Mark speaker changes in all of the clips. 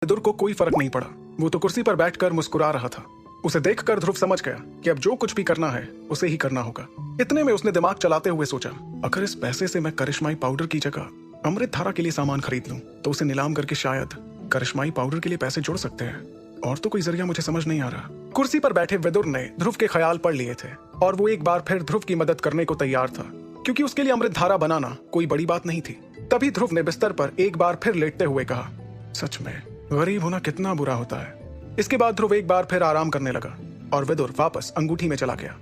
Speaker 1: विदुर को कोई फर्क नहीं पड़ा। वो तो कुर्सी पर बैठकर मुस्कुरा रहा था। उसे देखकर ध्रुव समझ गया कि अब जो कुछ भी करना है उसे ही करना होगा। इतने में उसने दिमाग चलाते हुए सोचा, अगर इस पैसे से मैं करिश्माई पाउडर की जगह अमृत धारा के लिए सामान खरीद लूं तो उसे नीलाम करके शायद करिश्माई पाउडर के लिए पैसे जोड़ सकते हैं। और तो कोई जरिया मुझे समझ नहीं आ रहा। कुर्सी पर बैठे विदुर ने ध्रुव के ख्याल पढ़ लिए थे और वो एक बार फिर ध्रुव की मदद करने को तैयार था, क्योंकि उसके लिए अमृत धारा बनाना कोई बड़ी बात नहीं थी। तभी ध्रुव ने बिस्तर पर एक बार फिर लेटते हुए कहा, सच में गरीब होना कितना बुरा होता है। इसके बाद ध्रुव एक बार फिर आराम करने लगा और विदुर वापस अंगूठी में चला गया।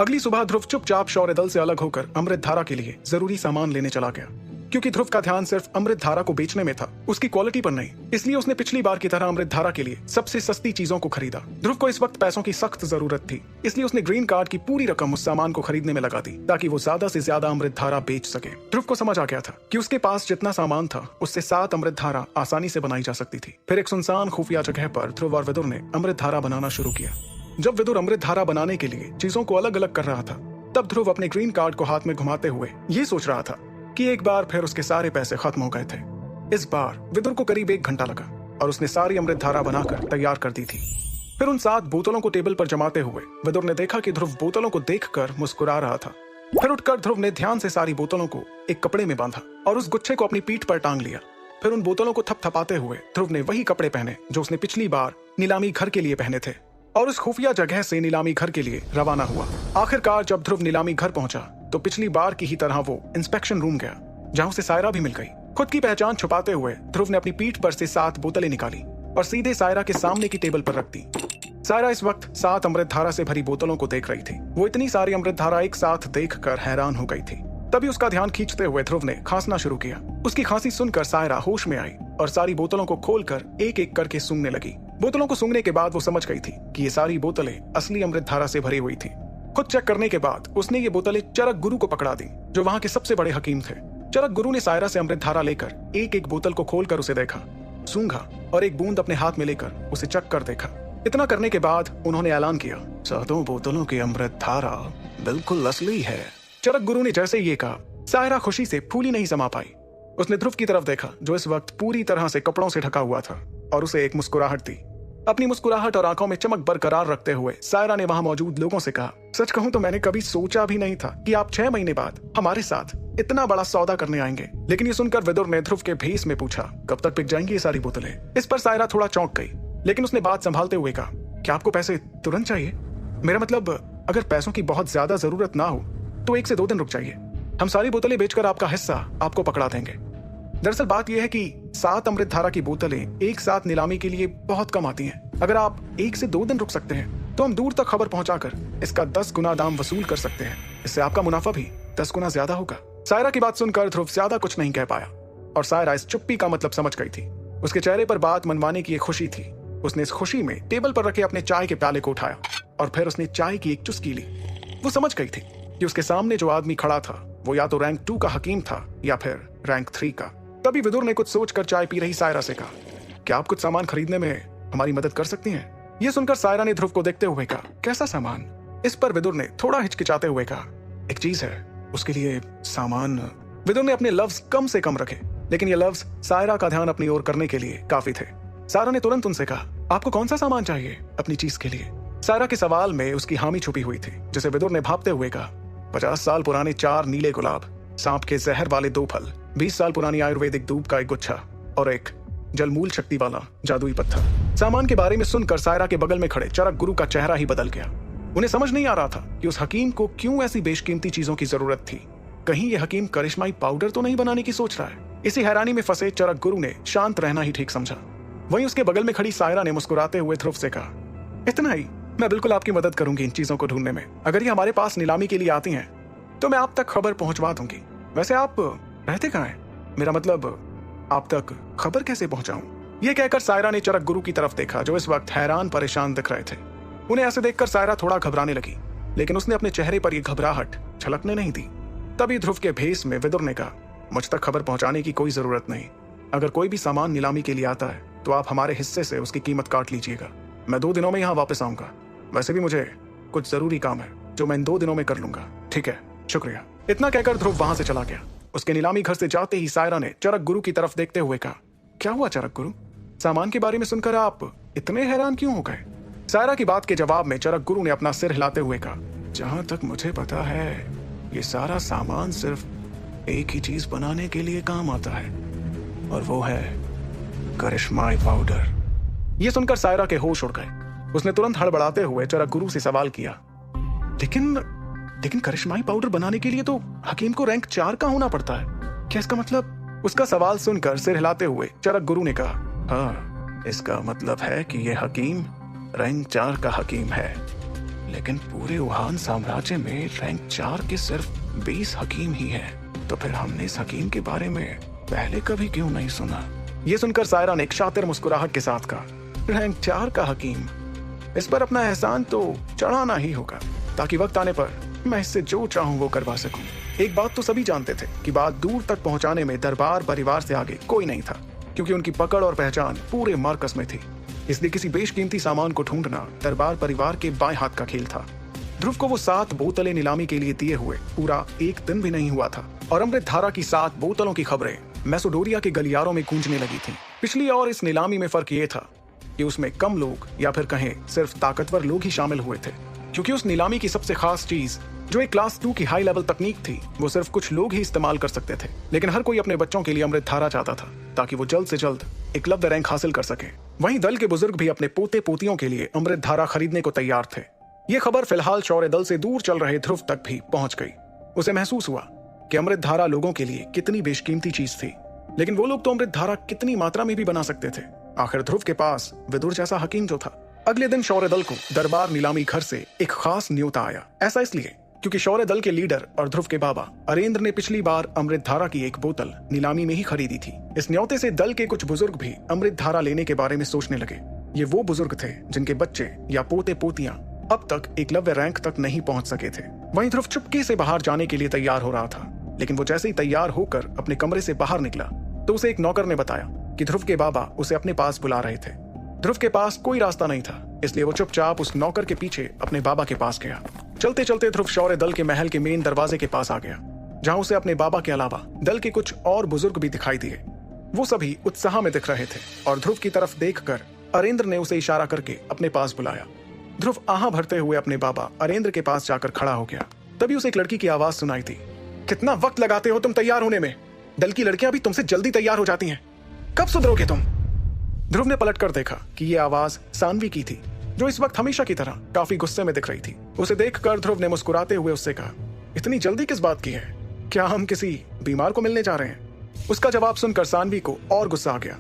Speaker 1: अगली सुबह ध्रुव चुपचाप शौर्य दल से अलग होकर अमृत धारा के लिए जरूरी सामान लेने चला गया, क्योंकि ध्रुव का ध्यान सिर्फ अमृत धारा को बेचने में था, उसकी क्वालिटी पर नहीं। इसलिए उसने पिछली बार की तरह अमृत धारा के लिए सबसे सस्ती चीजों को खरीदा। ध्रुव को इस वक्त पैसों की सख्त जरूरत थी, इसलिए उसने ग्रीन कार्ड की पूरी रकम उस सामान को खरीदने में लगा दी ताकि वो ज्यादा से ज्यादा अमृत धारा बेच सके। ध्रुव को समझ आ गया था कि उसके पास जितना सामान था उससे 7 अमृत धारा आसानी से बनाई जा सकती थी। फिर एक सुनसान खुफिया जगह पर ध्रुव और विदुर ने अमृत धारा बनाना शुरू किया। जब विदुर अमृत धारा बनाने के लिए चीजों को अलग अलग कर रहा था, तब ध्रुव अपने ग्रीन कार्ड को हाथ में घुमाते हुए ये सोच रहा था कि एक बार फिर उसके सारे पैसे खत्म हो गए थे। इस बार विदुर को करीब 1 घंटा लगा और उसने सारी अमृत धारा बनाकर तैयार कर दी थी। फिर उन 7 बोतलों को टेबल पर जमाते हुए विदुर ने देखा कि ध्रुव बोतलों को देखकर मुस्कुरा रहा था। फिर उठकर ध्रुव ने ध्यान से सारी बोतलों को एक कपड़े में बांधा और उस गुच्छे को अपनी पीठ पर टांग लिया। फिर उन बोतलों को थपथपाते हुए ध्रुव ने वही कपड़े पहने जो उसने पिछली बार नीलामी घर के लिए पहने थे और उस खुफिया जगह से नीलामी घर के लिए रवाना हुआ। आखिरकार जब ध्रुव नीलामी घर पहुंचा तो पिछली बार की ही तरह वो इंस्पेक्शन रूम गया, जहां उसे सायरा भी मिल गई। खुद की पहचान छुपाते हुए ध्रुव ने अपनी पीठ पर से 7 बोतलें निकाली और सीधे सायरा के सामने की टेबल पर रख दी। सायरा इस वक्त 7 अमृत धारा से भरी बोतलों को देख रही थी। वो इतनी सारी अमृत धारा एक साथ देखकर हैरान हो गई थी। तभी उसका ध्यान खींचते हुए ध्रुव ने खांसना शुरू किया। उसकी खांसी सुनकर सायरा होश में आई और सारी बोतलों को खोलकर एक एक करके सूंघने लगी। बोतलों को सूंघने के बाद वो समझ गई थी कि ये सारी बोतलें असली अमृत धारा से भरी हुई थी। खुद चेक करने के बाद उसने ये बोतलें चरक गुरु को पकड़ा दी, जो वहां के सबसे बड़े हकीम थे। चरक गुरु ने सायरा से अमृत धारा लेकर एक एक बोतल को खोलकर उसे देखा, सूंघा और एक बूंद अपने हाथ में लेकर उसे चख कर देखा। इतना करने के बाद उन्होंने ऐलान किया, 7 बोतलों की अमृत धारा बिल्कुल असली है। चरक गुरु ने जैसे ये कहा, सायरा खुशी से फूली नहीं समा पाई। उसने ध्रुव की तरफ देखा, जो इस वक्त पूरी तरह से कपड़ों से ढका हुआ था, और उसे एक मुस्कुराहट दी। अपनी मुस्कुराहट और आंखों में चमक बरकरार रखते हुए सायरा ने वहां मौजूद लोगों से कहा, सच कहूं तो मैंने कभी सोचा भी नहीं था कि आप 6 महीने बाद हमारे साथ इतना बड़ा सौदा करने आएंगे। लेकिन ये सुनकर विदुर ने ध्रुव के भेस में पूछा, कब तक बिक जाएंगी ये सारी बोतलें? इस पर सायरा थोड़ा चौंक गई, लेकिन उसने बात संभालते हुए कहा, क्या आपको पैसे तुरंत चाहिए? मेरा मतलब, अगर पैसों की बहुत ज्यादा जरूरत ना हो तो 1 से 2 दिन रुक जाइए। हम सारी बोतलें बेचकर आपका हिस्सा आपको पकड़ा देंगे। दरअसल बात यह है कि 7 अमृत धारा की बोतलें एक साथ नीलामी के लिए बहुत कम आती हैं। अगर आप 1 से 2 दिन रुक सकते हैं तो हम दूर तक खबर पहुंचाकर इसका 10 गुना दाम वसूल कर सकते हैं। इससे आपका मुनाफा भी 10 गुना ज्यादा होगा। सायरा की बात सुनकर ध्रुव ज्यादा कुछ नहीं कह पाया और सायरा इस चुप्पी का मतलब समझ गई थी। उसके चेहरे पर बात मनवाने की एक खुशी थी। उसने इस खुशी में टेबल पर रखे अपने चाय के प्याले को उठाया और फिर उसने चाय की एक चुस्की ली। वो समझ गई थी कि उसके सामने जो आदमी खड़ा था वो या तो रैंक 2 का हकीम था या फिर रैंक 3 का। तभी विदुर ने कुछ सोचकर चाय पी रही सायरा से कहा, क्या आप कुछ सामान खरीदने में हमारी मदद कर सकती हैं? ये सुनकर सायरा ने ध्रुव को देखते हुए कहा, कैसा सामान? इस पर विदुर ने थोड़ा हिचकिचाते हुए कहा, एक चीज है, उसके लिए सामान। विदुर ने अपने लफ्ज कम से कम रखे, लेकिन ये लफ्ज सायरा का ध्यान अपनी ओर करने के लिए काफी थे। सायरा ने तुरंत उनसे कहा, आपको कौन सा सामान चाहिए अपनी चीज के लिए? सायरा के सवाल में उसकी हामी छुपी हुई थी, जिसे विदुर ने भापते हुए कहा, 50 साल पुराने 4 नीले गुलाब, सांप के जहर वाले 2 फल, 20 साल पुरानी आयुर्वेदिक दूब का एक गुच्छा और एक जलमूल शक्ति वाला जादुई पत्थर। सामान के बारे में सुनकर सायरा के बगल में खड़े चरक गुरु का चेहरा ही बदल गया। उन्हें समझ नहीं आ रहा था कि उस हकीम को क्यों ऐसी बेशकीमती चीजों की जरूरत थी। कहीं ये हकीम करिश्माई पाउडर तो नहीं बनाने की सोच रहा है? इसी हैरानी में फंसे चरक गुरु ने शांत रहना ही ठीक समझा। वहीं उसके बगल में खड़ी सायरा ने मुस्कुराते हुए ध्रुव से कहा, इतना ही, मैं बिल्कुल आपकी मदद करूंगी इन चीजों को ढूंढने में। अगर ये हमारे पास नीलामी के लिए आती हैं तो मैं आप तक खबर पहुंचवा दूंगी। वैसे आप रहते कहाँ हैं? मेरा मतलब, आप तक खबर कैसे पहुंचाऊं? ये कहकर सायरा ने चरक गुरु की तरफ देखा, जो इस वक्त हैरान परेशान दिख रहे थे। उन्हें ऐसे देखकर सायरा थोड़ा घबराने लगी, लेकिन उसने अपने चेहरे पर यह घबराहट छलकने नहीं दी। तभी ध्रुव के भेस में विदुर ने कहा, मुझ तक खबर पहुंचाने की कोई जरूरत नहीं। अगर कोई भी सामान नीलामी के लिए आता है तो आप हमारे हिस्से से उसकी कीमत काट लीजिएगा। मैं 2 दिनों में यहाँ वापस आऊंगा। वैसे भी मुझे कुछ जरूरी काम है जो मैं इन 2 दिनों में कर लूंगा। ठीक है, शुक्रिया। इतना कहकर ध्रुव वहां से चला गया। उसके नीलामी घर से जाते ही सायरा ने चरक गुरु की तरफ देखते हुए कहा, क्या हुआ चरक गुरु? सामान के बारे में सुनकर आप इतने हैरान क्यों हो गए? सायरा की बात के जवाब में चरक गुरु ने अपना सिर हिलाते हुए कहा, जहां तक मुझे पता है ये सारा सामान सिर्फ एक ही चीज बनाने के लिए काम आता है, और वो है करिश्माई पाउडर। ये सुनकर सायरा के होश उड़ गए। उसने तुरंत हड़बड़ाते हुए चरक गुरु से सवाल किया, लेकिन करिश्माई पाउडर बनाने के लिए तो हकीम को रैंक 4 का होना पड़ता है, क्या इसका मतलब? उसका सवाल सुनकर सिर हिलाते हुए चरक गुरु ने कहा, हाँ, इसका मतलब है कि यह हकीम रैंक 4 का हकीम है, लेकिन पूरे वुहान साम्राज्य में रैंक 4 के सिर्फ 20 हकीम ही हैं। तो फिर हमने इस हकीम के बारे में पहले कभी क्यों नहीं सुना? ये सुनकर सायरा ने एक शातिर मुस्कुराहट के साथ कहा, रैंक 4 का हकीम, इस पर अपना एहसान तो चढ़ाना ही होगा, ताकि वक्त आने पर मैं इससे जो चाहूं वो करवा सकूं। एक बात तो सभी जानते थे कि बात दूर तक पहुंचाने में दरबार परिवार से आगे कोई नहीं था, क्योंकि उनकी पकड़ और पहचान पूरे मरकज में थी। इसलिए किसी बेशकीमती सामान को ढूंढना दरबार परिवार के बाएं हाथ का खेल था। ध्रुव को वो 7 बोतलें नीलामी के लिए दिए हुए पूरा एक दिन भी नहीं हुआ था, और अमृत धारा की 7 बोतलों की खबरें मैसोडोरिया के गलियारों में गूंजने लगी थीं। पिछली और इस नीलामी में फर्क ये था कि उसमें कम लोग, या फिर कहें सिर्फ ताकतवर लोग ही शामिल हुए थे, क्योंकि उस नीलामी की सबसे खास चीज, जो एक क्लास 2 की हाई लेवल तकनीक थी, वो सिर्फ कुछ लोग ही इस्तेमाल कर सकते थे। लेकिन हर कोई अपने बच्चों के लिए अमृत धारा चाहता था, ताकि वो जल्द से जल्द एकलव्य रैंक हासिल कर सके। वहीं दल के बुजुर्ग भी अपने पोते पोतियों के लिए अमृत धारा खरीदने को तैयार थे। ये खबर फिलहाल शौर्य दल से दूर चल रहे ध्रुव तक भी पहुंच गई। उसे महसूस हुआ कि अमृत धारा लोगों के लिए कितनी बेशकीमती चीज थी, लेकिन वो लोग तो अमृत धारा कितनी मात्रा में भी बना सकते थे। आखिर ध्रुव के पास विदुर जैसा हकीम जो था। अगले दिन शौर्य दल को दरबार नीलामी घर से एक खास न्योता आया। ऐसा इसलिए क्योंकि शौर्य दल के लीडर और ध्रुव के बाबा अरेंद्र ने पिछली बार अमृत धारा की एक बोतल नीलामी में ही खरीदी थी। इस न्योते से दल के कुछ बुजुर्ग भी अमृत धारा लेने के बारे में सोचने लगे। ये वो बुजुर्ग थे जिनके बच्चे या पोते पोतियां अब तक एकलव्य रैंक तक नहीं पहुंच सके थे। वहीं ध्रुव चुपके से बाहर जाने के लिए तैयार हो रहा था, लेकिन वो जैसे ही तैयार होकर अपने कमरे से बाहर निकला तो उसे एक नौकर ने बताया कि ध्रुव के बाबा उसे अपने पास बुला रहे थे। ध्रुव के पास कोई रास्ता नहीं था, इसलिए वो चुपचाप उस नौकर के पीछे अपने बाबा के पास गया। चलते चलते ध्रुव शौर्य दल के महल के मेन दरवाजे के पास आ गया, जहां उसे अपने बाबा के अलावा दल के कुछ और बुजुर्ग भी दिखाई दिए। वो सभी उत्साह में दिख रहे थे, और ध्रुव की तरफ देखकर अरेंद्र ने उसे इशारा करके अपने पास बुलाया। ध्रुव आहा भरते हुए अपने बाबा अरेंद्र के पास जाकर खड़ा हो गया। तभी उसे एक लड़की की आवाज सुनाई थी, कितना वक्त लगाते हो तुम तैयार होने में? दल की लड़कियां भी तुमसे जल्दी तैयार हो जाती हैं, कब सुधरोगे तुम? ध्रुव ने पलटकर देखा कि ये आवाज सानवी की थी, जो इस वक्त हमेशा की तरह काफी गुस्से में दिख रही थी। उसे देखकर ध्रुव ने मुस्कुराते हुए उससे कहा, इतनी जल्दी किस बात की है? क्या हम किसी बीमार को मिलने जा रहे हैं? उसका जवाब सुनकर सानवी को और गुस्सा आ गया,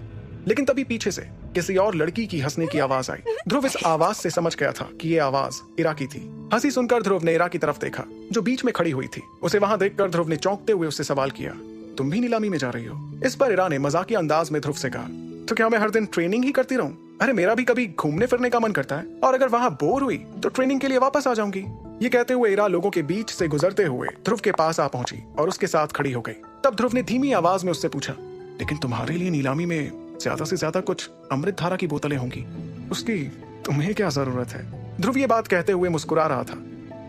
Speaker 1: लेकिन तभी पीछे से किसी और लड़की की हंसने की आवाज आई। ध्रुव इस आवाज से समझ गया था कि ये आवाज इरा की थी। हंसी सुनकर ध्रुव ने इरा की तरफ देखा, जो बीच में खड़ी हुई थी। उसे वहां देखकर ध्रुव ने चौंकते हुए उससे सवाल किया, तुम भी नीलामी में जा रही हो? इस पर इरा ने मजाकिया अंदाज में ध्रुव से कहा, तो क्या मैं हर दिन ट्रेनिंग ही करती रहूं? अरे मेरा भी कभी घूमने फिरने का मन करता है, और अगर वहां बोर हुई तो ट्रेनिंग के लिए वापस आ जाऊंगी। ये कहते हुए इरा लोगों के बीच से गुजरते हुए ध्रुव के पास आ पहुंची और उसके साथ खड़ी हो गई। तब ध्रुव ने धीमी आवाज में उससे पूछा, लेकिन तुम्हारे लिए नीलामी में ज्यादा से ज्यादा कुछ अमृत धारा की बोतलें होंगी, उसकी तुम्हें क्या जरूरत है? ध्रुव ये बात कहते हुए मुस्कुरा रहा था,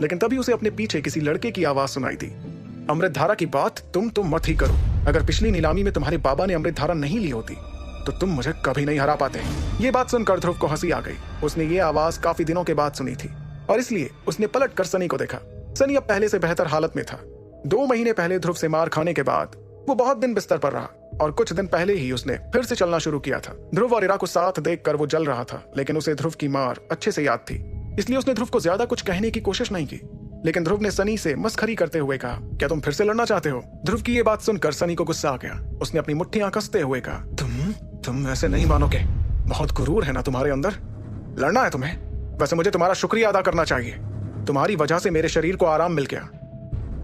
Speaker 1: लेकिन तभी उसे अपने पीछे किसी लड़के की आवाज सुनाई दी, अमृत धारा की बात तुम मत ही करो। अगर पिछली नीलामी में तुम्हारे बाबा ने अमृत धारा नहीं ली होती तो तुम मुझे कभी नहीं हरा पाते। ये बात सुनकर ध्रुव को हंसी आ गई। उसने ये आवाज काफी दिनों के बाद सुनी थी, और इसलिए उसने पलट कर सनी को देखा। सनी अब पहले से बेहतर हालत में था। 2 महीने पहले ध्रुव से मार खाने के बाद वो बहुत दिन बिस्तर पर रहा, और कुछ दिन पहले ही उसने फिर से चलना शुरू किया था। ध्रुव और इरा को साथ देखकर वो जल रहा था, लेकिन उसे ध्रुव की मार अच्छे से याद थी, इसलिए उसने ध्रुव को ज्यादा कुछ कहने की कोशिश नहीं की। लेकिन ध्रुव ने सनी से मस्खरी करते हुए कहा, क्या तुम फिर से लड़ना चाहते हो? ध्रुव की ये बात सुनकर सनी को गुस्सा आ गया। उसने अपनी मुट्ठियां कसते हुए कहा, तुम ऐसे नहीं मानोगे, बहुत गुरूर है ना तुम्हारे अंदर। लड़ना है तुम्हें? वैसे मुझे तुम्हारा शुक्रिया अदा करना चाहिए। तुम्हारी वजह से मेरे शरीर को आराम मिल गया,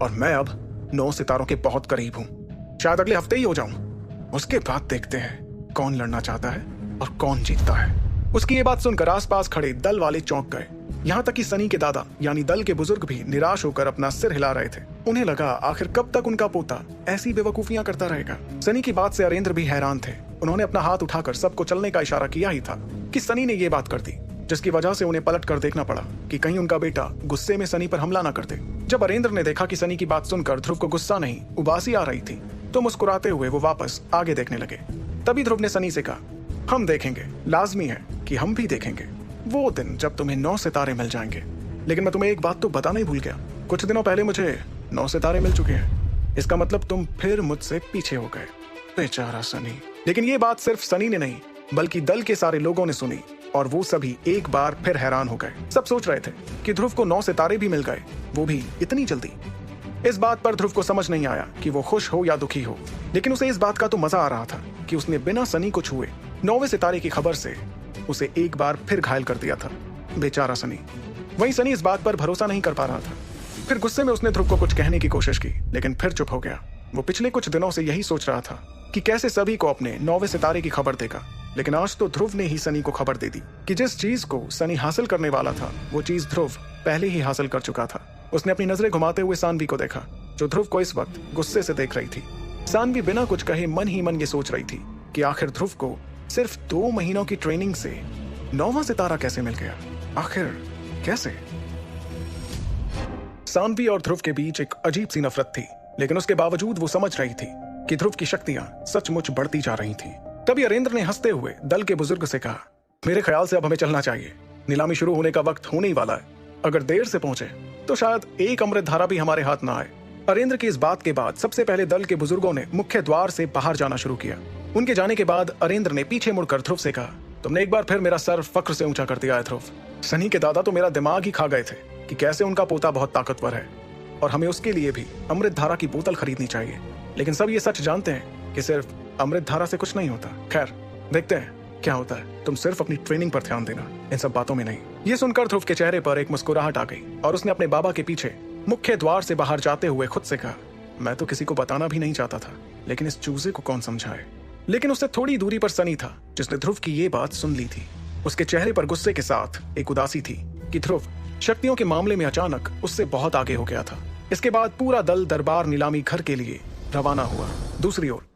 Speaker 1: और मैं अब 9 सितारों के बहुत करीब हूँ। शायद अगले हफ्ते ही हो जाऊं। उसके बाद देखते हैं कौन लड़ना चाहता है और कौन जीतता है। उसकी ये बात सुनकर आसपास खड़े दल वाले चौंक गए। यहाँ तक कि सनी के दादा यानी दल के बुजुर्ग भी निराश होकर अपना सिर हिला रहे थे। उन्हें लगा आखिर कब तक उनका पोता ऐसी बेवकूफियां करता रहेगा। सनी की बात से अरेंद्र भी हैरान थे। उन्होंने अपना हाथ उठाकर सबको चलने का इशारा किया ही था कि सनी ने ये बात कर दी, जिसकी वजह से उन्हें पलट कर देखना पड़ा कि कहीं उनका बेटा गुस्से में सनी पर हमला न कर दे। जब अरेंद्र ने देखा कि सनी की बात सुनकर ध्रुव को गुस्सा नहीं उबासी आ रही थी, तो मुस्कुराते हुए वो वापस आगे देखने लगे। तभी ध्रुव ने सनी से कहा, हम देखेंगे, लाजमी है कि हम भी देखेंगे वो दिन जब तुम्हें 9 सितारे मिल जाएंगे। लेकिन मैं तुम्हें एक बात तो बताना ही भूल गया, कुछ दिनों पहले मुझे 9 सितारे मिल चुके हैं। इसका मतलब तुम फिर मुझसे पीछे हो गए। बेचारा सनी। लेकिन ये बात सिर्फ सनी ने नहीं बल्कि दल के सारे लोगों ने सुनी और वो सभी एक बार फिर हैरान हो गए। सब सोच रहे थे कि ध्रुव को 9 सितारे भी मिल गए, वो भी इतनी जल्दी। इस बात पर ध्रुव को समझ नहीं आया कि वो खुश हो या दुखी हो, लेकिन उसे इस बात का तो मजा आ रहा था कि उसने बिना सनी को छुए 9वें सितारे की खबर से उसे एक बार फिर घायल कर दिया था। बेचारा सनी। वहीं सनी इस बात पर भरोसा नहीं कर पा रहा था। फिर गुस्से में उसने ध्रुव को कुछ कहने की कोशिश की, लेकिन फिर चुप हो गया। वो पिछले कुछ दिनों से यही सोच रहा था कि कैसे सभी को अपने 9वें सितारे की खबर देगा, लेकिन आज तो ध्रुव ने ही सनी को खबर दे दी कि जिस चीज को सनी हासिल करने वाला था वो चीज ध्रुव पहले ही हासिल कर चुका था। उसने अपनी नजरें घुमाते हुए सानवी को देखा, जो ध्रुव को इस वक्त गुस्से से देख रही थी। सानवी बिना कुछ कहे मन ही मन ये सोच रही थी कि आखिर ध्रुव को सिर्फ 2 महीनों की ट्रेनिंग से 9वां सितारा कैसे मिल गया, आखिर कैसे। सानवी और ध्रुव के बीच एक अजीब सी नफरत थी, लेकिन उसके बावजूद वो समझ रही थी कि ध्रुव की शक्तियां सचमुच बढ़ती जा रही थी। तभी अरेंद्र ने हंसते हुए दल के बुजुर्ग से कहा, मेरे ख्याल से अब हमें चलना चाहिए। नीलामी शुरू होने का वक्त होने ही वाला है। अगर देर से पहुंचे तो शायद एक अमृत धारा भी हमारे हाथ ना आए। अरेंद्र की इस बात के बाद सबसे पहले दल के बुजुर्गों ने मुख्य द्वार से बाहर जाना शुरू किया। उनके जाने के बाद अरेंद्र ने पीछे मुड़कर ध्रुव से कहा, तुमने एक बार फिर मेरा सर फक्र से ऊंचा कर दिया है ध्रुव। सनी के दादा तो मेरा दिमाग ही खा गए थे कि कैसे उनका पोता बहुत ताकतवर है और हमें उसके लिए भी अमृत धारा की बोतल खरीदनी चाहिए। लेकिन सब ये सच जानते हैं कि सिर्फ अमृत धारा से कुछ नहीं होता। खैर देखते हैं क्या होता है। तुम सिर्फ अपनी ट्रेनिंग पर ध्यान देना, इन सब बातों में नहीं। ये सुनकर ध्रुव के चेहरे पर एक मुस्कुराहट आ गई और उसने अपने बाबा के पीछे मुख्य द्वार से बाहर जाते हुए खुद से कहा, मैं तो किसी को बताना भी नहीं चाहता था, लेकिन इस चूजे को कौन समझाए। लेकिन उससे थोड़ी दूरी पर सनी था, जिसने ध्रुव की ये बात सुन ली थी। उसके चेहरे पर गुस्से के साथ एक उदासी थी कि ध्रुव शक्तियों के मामले में अचानक उससे बहुत आगे हो गया था। इसके बाद पूरा दल दरबार नीलामी घर के लिए रवाना हुआ। दूसरी ओर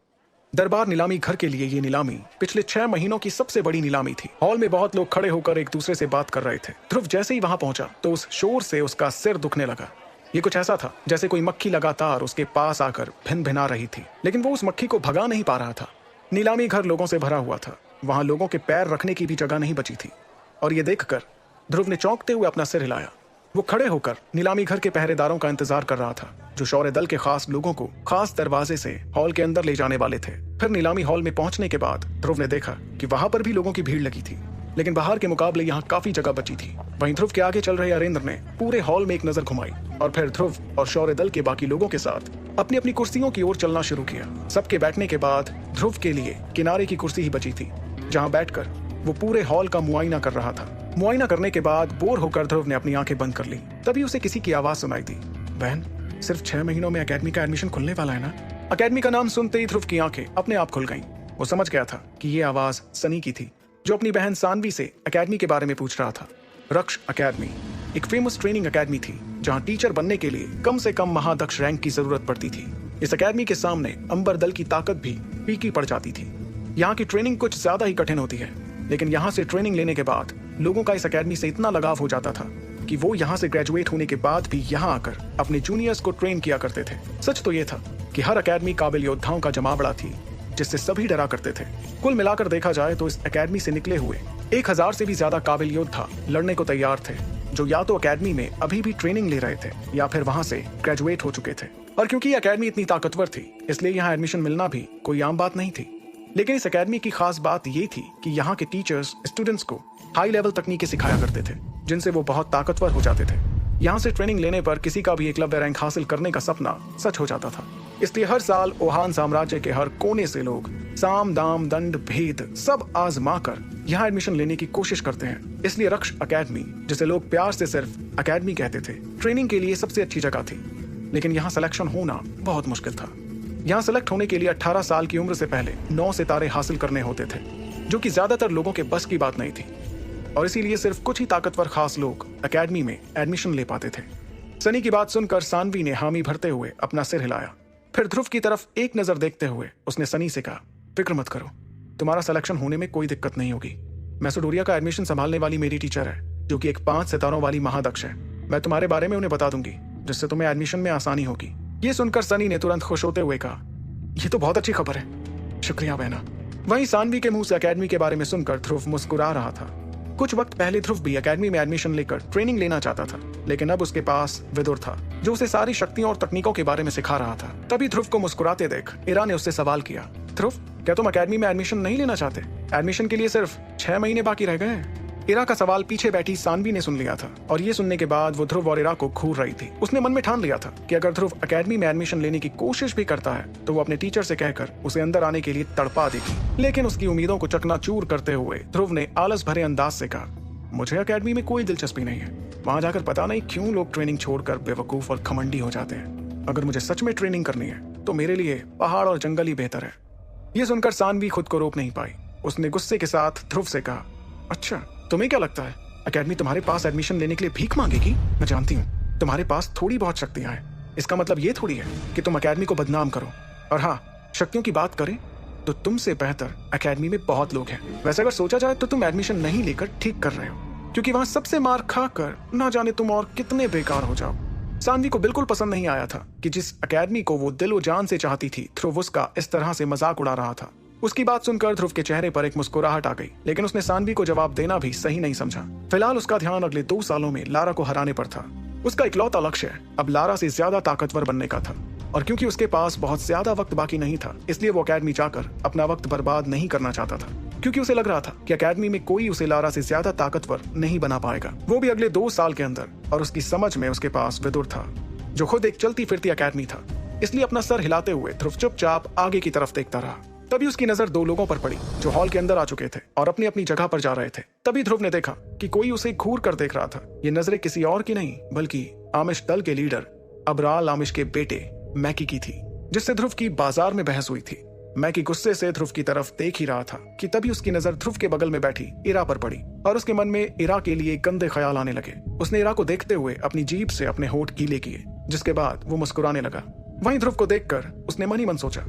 Speaker 1: दरबार नीलामी घर के लिए ये नीलामी पिछले 6 महीनों की सबसे बड़ी नीलामी थी। हॉल में बहुत लोग खड़े होकर एक दूसरे से बात कर रहे थे। ध्रुव जैसे ही वहां पहुंचा तो उस शोर से उसका सिर दुखने लगा। ये कुछ ऐसा था जैसे कोई मक्खी लगातार उसके पास आकर भिन भिना रही थी, लेकिन वो उस मक्खी को भगा नहीं पा रहा था। नीलामी घर लोगों से भरा हुआ था, वहां लोगों के पैर रखने की भी जगह नहीं बची थी। और ये देखकर ध्रुव ने चौंकते हुए अपना सिर हिलाया। वो खड़े होकर नीलामी घर के पहरेदारों का इंतजार कर रहा था, जो शौर्य दल के खास लोगों को खास दरवाजे से हॉल के अंदर ले जाने वाले थे। फिर नीलामी हॉल में पहुंचने के बाद ध्रुव ने देखा कि वहां पर भी लोगों की भीड़ लगी थी, लेकिन बाहर के मुकाबले यहाँ काफी जगह बची थी। वहीं ध्रुव के आगे चल रहे अरेंद्र ने पूरे हॉल में एक नजर घुमाई और फिर ध्रुव और शौर्य दल के बाकी लोगों के साथ अपनी अपनी कुर्सियों की ओर चलना शुरू किया। सबके बैठने के बाद ध्रुव के लिए किनारे की कुर्सी ही बची थी, जहाँ बैठकर वो पूरे हॉल का मुआयना कर रहा था। मुआयना करने के बाद बोर होकर ध्रुव ने अपनी आंखें बंद कर ली। तभी उसे किसी की आवाज सुनाई दी, बहन सिर्फ 6 महीनों में एकेडमी का एडमिशन खुलने वाला है ना। एकेडमी का नाम सुनते ही ध्रुव की आंखें अपने आप खुल गईं। वो समझ गया था कि ये आवाज सनी की थी, जो अपनी बहन सानवी से एकेडमी के बारे में पूछ रहा था। रक्ष एकेडमी एक फेमस ट्रेनिंग एकेडमी थी, जहां टीचर बनने के लिए कम से कम महादक्ष रैंक की जरूरत पड़ती थी। इस एकेडमी के सामने अंबर दल की ताकत भी फीकी पड़ जाती थी। यहाँ की ट्रेनिंग कुछ ज्यादा ही कठिन होती है, लेकिन यहाँ से ट्रेनिंग लेने के बाद लोगों का इस एकेडमी से इतना लगाव हो जाता था कि वो यहाँ से ग्रेजुएट होने के बाद भी यहाँ आकर अपने जूनियर्स को ट्रेन किया करते थे। सच तो ये था कि हर एकेडमी काबिल योद्धाओं का जमावड़ा थी, जिससे सभी डरा करते थे। कुल मिलाकर देखा जाए तो इस एकेडमी से निकले हुए 1000 से भी ज्यादा काबिल योद्धा लड़ने को तैयार थे, जो या तो एकेडमी में अभी भी ट्रेनिंग ले रहे थे या फिर वहां से ग्रेजुएट हो चुके थे। और क्योंकि एकेडमी इतनी ताकतवर थी, इसलिए यहाँ एडमिशन मिलना भी कोई आम बात नहीं थी। लेकिन इस एकेडमी की खास बात ये थी कि यहाँ के टीचर्स स्टूडेंट्स को हाई लेवल तकनीकें सिखाया करते थे, जिनसे वो बहुत ताकतवर हो जाते थे। यहाँ से ट्रेनिंग लेने पर किसी का भी एकलव्य रैंक हासिल करने का सपना सच हो जाता था। इसलिए हर साल ओहान साम्राज्य के हर कोने से लोग साम दाम दंड भेद सब आजमा कर यहाँ एडमिशन लेने की कोशिश करते हैं। इसलिए रक्ष एकेडमी, जिसे लोग प्यार से सिर्फ एकेडमी कहते थे, ट्रेनिंग के लिए सबसे अच्छी जगह थी। लेकिन यहाँ सिलेक्शन होना बहुत मुश्किल था। यहाँ सेलेक्ट होने के लिए 18 साल की उम्र से पहले 9 सितारे हासिल करने होते थे, जो कि ज्यादातर लोगों के बस की बात नहीं थी। और इसीलिए सिर्फ कुछ ही ताकतवर खास लोग एकेडमी में एडमिशन ले पाते थे। सनी की बात सुनकर सानवी ने हामी भरते हुए अपना सिर हिलाया। फिर ध्रुव की तरफ एक नजर देखते हुए उसने सनी से कहा, फिक्र मत करो, तुम्हारा सिलेक्शन होने में कोई दिक्कत नहीं होगी। मैसेडोरिया का एडमिशन संभालने वाली मेरी टीचर है, जो कि एक 5 सितारों वाली महादक्ष है। मैं तुम्हारे बारे में उन्हें बता दूंगी, जिससे तुम्हें एडमिशन में आसानी होगी। ये सुनकर सनी ने तुरंत खुश होते हुए कहा, यह तो बहुत अच्छी खबर है, शुक्रिया बहना। वहीं सानवी के मुंह से एकेडमी के बारे में सुनकर ध्रुव मुस्कुरा रहा था। कुछ वक्त पहले ध्रुव भी एकेडमी में एडमिशन लेकर ट्रेनिंग लेना चाहता था, लेकिन अब उसके पास विदुर था जो उसे सारी शक्तियों और तकनीकों के बारे में सिखा रहा था। तभी ध्रुव को मुस्कुराते देख इरा ने उससे सवाल किया, ध्रुव, क्या तुम एकेडमी में एडमिशन नहीं लेना चाहते? एडमिशन के लिए सिर्फ 6 महीने बाकी रह गए हैं। इरा का सवाल पीछे बैठी सानवी ने सुन लिया था और ये सुनने के बाद वो ध्रुव और इरा को घूर रही थी। उसने मन में ठान लिया था कि अगर ध्रुव एकेडमी में एडमिशन लेने की कोशिश भी करता है तो वो अपने टीचर से कहकर उसे अंदर आने के लिए तड़पा देगी। लेकिन उसकी उम्मीदों को चकनाचूर करते हुए ध्रुव ने आलस भरे अंदाज से कहा, मुझे एकेडमी में कोई दिलचस्पी नहीं है। वहां जाकर पता नहीं क्यों लोग ट्रेनिंग छोड़कर बेवकूफ और घमंडी हो जाते हैं। अगर मुझे सच में ट्रेनिंग करनी है तो मेरे लिए पहाड़ और जंगल ही बेहतर है। ये सुनकर सानवी खुद को रोक नहीं पाई। उसने गुस्से के साथ ध्रुव से कहा, अच्छा, तुम्हें क्या लगता है एकेडमी तुम्हारे पास एडमिशन लेने के लिए भीख मांगेगी? मैं जानती हूँ तुम्हारे पास थोड़ी बहुत शक्तियां हैं। इसका मतलब ये थोड़ी है कि तुम एकेडमी को बदनाम करो। और हाँ, शक्तियों की बात करें तो तुमसे बेहतर एकेडमी में बहुत लोग हैं। वैसे अगर सोचा जाए तो तुम एडमिशन नहीं लेकर ठीक कर रहे हो, क्योंकि वहां सबसे मार खाकर ना जाने तुम और कितने बेकार हो जाओ। सानवी को बिल्कुल पसंद नहीं आया था कि जिस एकेडमी को वो दिलो जान से चाहती थी, ध्रुव उसका इस तरह से मजाक उड़ा रहा था। उसकी बात सुनकर ध्रुव के चेहरे पर एक मुस्कुराहट आ गई, लेकिन उसने सानवी को जवाब देना भी सही नहीं समझा। फिलहाल उसका ध्यान अगले 2 सालों में लारा को हराने पर था। उसका इकलौता लक्ष्य अब लारा से ज्यादा ताकतवर बनने का था, और क्योंकि उसके पास बहुत ज्यादा वक्त बाकी नहीं था, इसलिए वो एकेडमी जाकर अपना वक्त बर्बाद नहीं करना चाहता था, क्योंकि उसे लग रहा था कि एकेडमी में कोई उसे लारा से ज्यादा ताकतवर नहीं बना पाएगा, वो भी अगले 2 साल के अंदर। और उसकी समझ में उसके पास विदुर था जो खुद एक चलती फिरती एकेडमी था। इसलिए अपना सर हिलाते हुए ध्रुव चुपचाप आगे की तरफ देखता रहा। तभी उसकी नजर 2 लोगों पर पड़ी जो हॉल के अंदर आ चुके थे और अपनी अपनी जगह पर जा रहे थे। तभी ध्रुव ने देखा कि कोई उसे घूर कर देख रहा था। ये नजरें किसी और की नहीं बल्कि आमिश दल के लीडर अबराल आमिश के बेटे मैकी की थी, जिससे ध्रुव की बाजार में बहस हुई थी। मैकी गुस्से से ध्रुव की तरफ देख ही रहा था कि तभी उसकी नजर ध्रुव के बगल में बैठी इरा पर पड़ी और उसके मन में इरा के लिए गंदे ख्याल आने लगे। उसने इरा को देखते हुए अपनी जीभ से अपने होंठ गीले किए, जिसके बाद वो मुस्कुराने लगा। वहीं ध्रुव को देखकर उसने मन ही मन सोचा,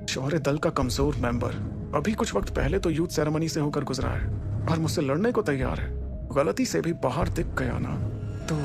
Speaker 1: शौर्य दल का कमजोर मेंबर अभी कुछ वक्त पहले तो यूथ सेरेमनी से होकर गुजरा है और मुझसे लड़ने को तैयार है। गलती से भी बाहर दिख गया ना तो।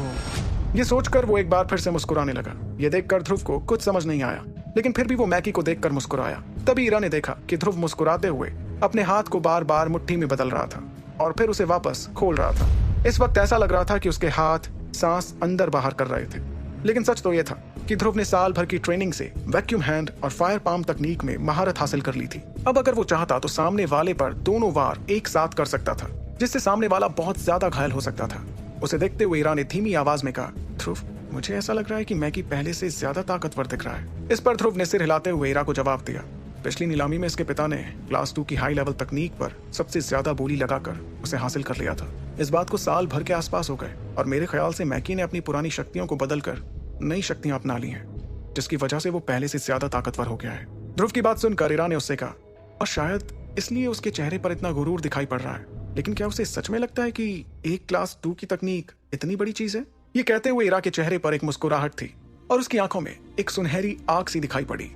Speaker 1: ये सोचकर वो एक बार फिर से मुस्कुराने लगा। ये देखकर ध्रुव को कुछ समझ नहीं आया, लेकिन फिर भी वो मैकी को देखकर मुस्कुराया। तभी इरा ने देखा कि ध्रुव मुस्कुराते हुए अपने हाथ को बार बार मुट्ठी में बदल रहा था और फिर उसे वापस खोल रहा था। इस वक्त ऐसा लग रहा था कि उसके हाथ सांस अंदर बाहर कर रहे थे। लेकिन सच तो यह था कि ध्रुव ने साल भर की ट्रेनिंग से वैक्यूम हैंड और फायर पाम तकनीक में महारत हासिल कर ली थी। अब अगर वो चाहता तो सामने वाले पर दोनों वार एक साथ कर सकता था, जिससे सामने वाला बहुत ज्यादा घायल हो सकता था। उसे देखते हुए इरा ने धीमी आवाज में कहा, ध्रुव, मुझे ऐसा लग रहा है कि मैकी पहले से ज्यादा ताकतवर दिख रहा है। इस पर ध्रुव ने सिर हिलाते हुए इरा को जवाब दिया, पिछली नीलामी में इसके पिता ने क्लास 2 की हाई लेवल तकनीक पर सबसे ज्यादा बोली लगाकर उसे हासिल कर लिया था। इस बात को साल भर के आसपास हो गए और मेरे ख्याल से मैकी ने अपनी पुरानी शक्तियों को बदलकर नई शक्तियां अपना ली हैं, जिसकी वजह से वो पहले से ज्यादा ताकतवर हो गया है। ध्रुव की बात सुनकर इरा ने उससे कहा, और शायद इसलिए उसके चेहरे पर इतना गुरूर दिखाई पड़ रहा है। लेकिन क्या उसे सच में लगता है कि एक क्लास 2 की तकनीक इतनी बड़ी चीज है? ये कहते हुए इरा के चेहरे पर एक मुस्कुराहट थी और उसकी आंखों में एक सुनहरी आग सी दिखाई पड़ी।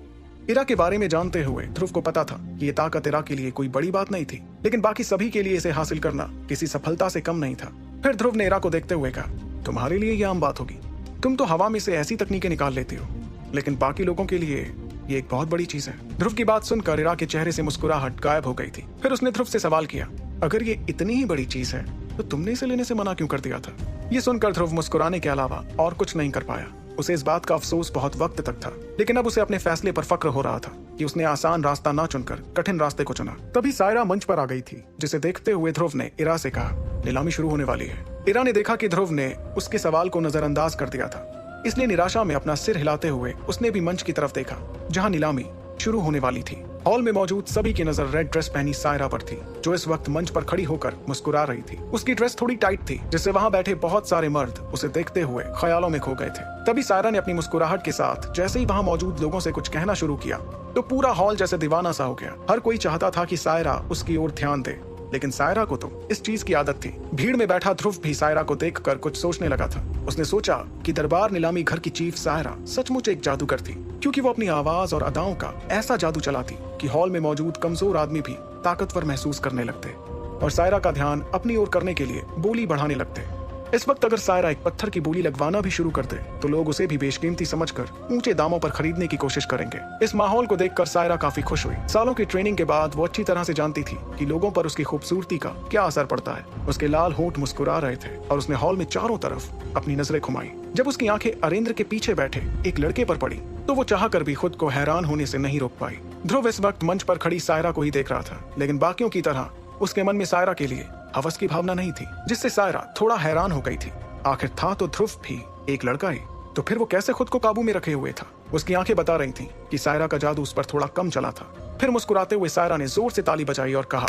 Speaker 1: इरा के बारे में जानते हुए ध्रुव को पता था कि ये ताकत इरा के लिए कोई बड़ी बात नहीं थी, लेकिन बाकी सभी के लिए इसे हासिल करना किसी सफलता से कम नहीं था। फिर ध्रुव ने इरा को देखते हुए कहा, तुम्हारे लिए यह आम बात होगी, तुम तो हवा में से ऐसी तकनीकें निकाल लेती हो, लेकिन बाकी लोगों के लिए ये एक बहुत बड़ी चीज है। ध्रुव की बात सुनकर इरा के चेहरे से मुस्कुराहट गायब हो गई थी। फिर उसने ध्रुव से सवाल किया, अगर ये इतनी ही बड़ी चीज है तो तुमने इसे लेने से मना क्यों कर दिया था? ये सुनकर ध्रुव मुस्कुराने के अलावा और कुछ नहीं कर पाया। उसे इस बात का अफसोस बहुत वक्त तक था, लेकिन अब उसे अपने फैसले पर फक्र हो रहा था कि उसने आसान रास्ता ना चुनकर कठिन रास्ते को चुना। तभी सायरा मंच पर आ गई थी, जिसे देखते हुए ध्रुव ने इरा से कहा, नीलामी शुरू होने वाली है। इरा ने देखा कि ध्रुव ने उसके सवाल को नजरअंदाज कर दिया था, इसलिए निराशा में अपना सिर हिलाते हुए उसने भी मंच की तरफ देखा जहां नीलामी शुरू होने वाली थी। हॉल में मौजूद सभी की नजर रेड ड्रेस पहनी सायरा पर थी, जो इस वक्त मंच पर खड़ी होकर मुस्कुरा रही थी। उसकी ड्रेस थोड़ी टाइट थी, जिससे वहां बैठे बहुत सारे मर्द उसे देखते हुए ख्यालों में खो गए थे। तभी सायरा ने अपनी मुस्कुराहट के साथ जैसे ही वहां मौजूद लोगों से कुछ कहना शुरू किया तो पूरा हॉल जैसे दीवाना सा हो गया। हर कोई चाहता था कि सायरा उसकी ओर ध्यान दे, लेकिन सायरा को तो इस चीज की आदत थी। भीड़ में बैठा ध्रुव भी सायरा को देखकर कुछ सोचने लगा था। उसने सोचा कि दरबार नीलामी घर की चीफ सायरा सचमुच एक जादूगर थी, क्योंकि वो अपनी आवाज और अदाओं का ऐसा जादू चलाती कि हॉल में मौजूद कमजोर आदमी भी ताकतवर महसूस करने लगते और सायरा का ध्यान अपनी ओर करने के लिए बोली बढ़ाने लगते। इस वक्त अगर सायरा एक पत्थर की बोली लगवाना भी शुरू कर दे तो लोग उसे भी बेशकीमती समझकर ऊंचे दामों पर खरीदने की कोशिश करेंगे। इस माहौल को देखकर सायरा काफी खुश हुई। सालों की ट्रेनिंग के बाद वो अच्छी तरह से जानती थी कि लोगों पर उसकी खूबसूरती का क्या असर पड़ता है। उसके लाल होंठ मुस्कुरा रहे थे और उसने हॉल में चारों तरफ अपनी नजरें घुमाई। जब उसकी आंखें अरेंद्र के पीछे बैठे एक लड़के पर पड़ी तो वो चाहकर भी खुद को हैरान होने से नहीं रोक पाई। ध्रुव इस वक्त मंच पर खड़ी सायरा को ही देख रहा था, लेकिन बाकियों की तरह उसके मन में सायरा के लिए हवस की भावना नहीं थी, जिससे सायरा थोड़ा हैरान हो गई थी। आखिर था तो ध्रुव भी एक लड़का ही, तो फिर वो कैसे खुद को काबू में रखे हुए था। उसकी आंखें बता रही थीं कि सायरा का जादू उस पर थोड़ा कम चला था। फिर मुस्कुराते हुए सायरा ने जोर से ताली बजाई और कहा,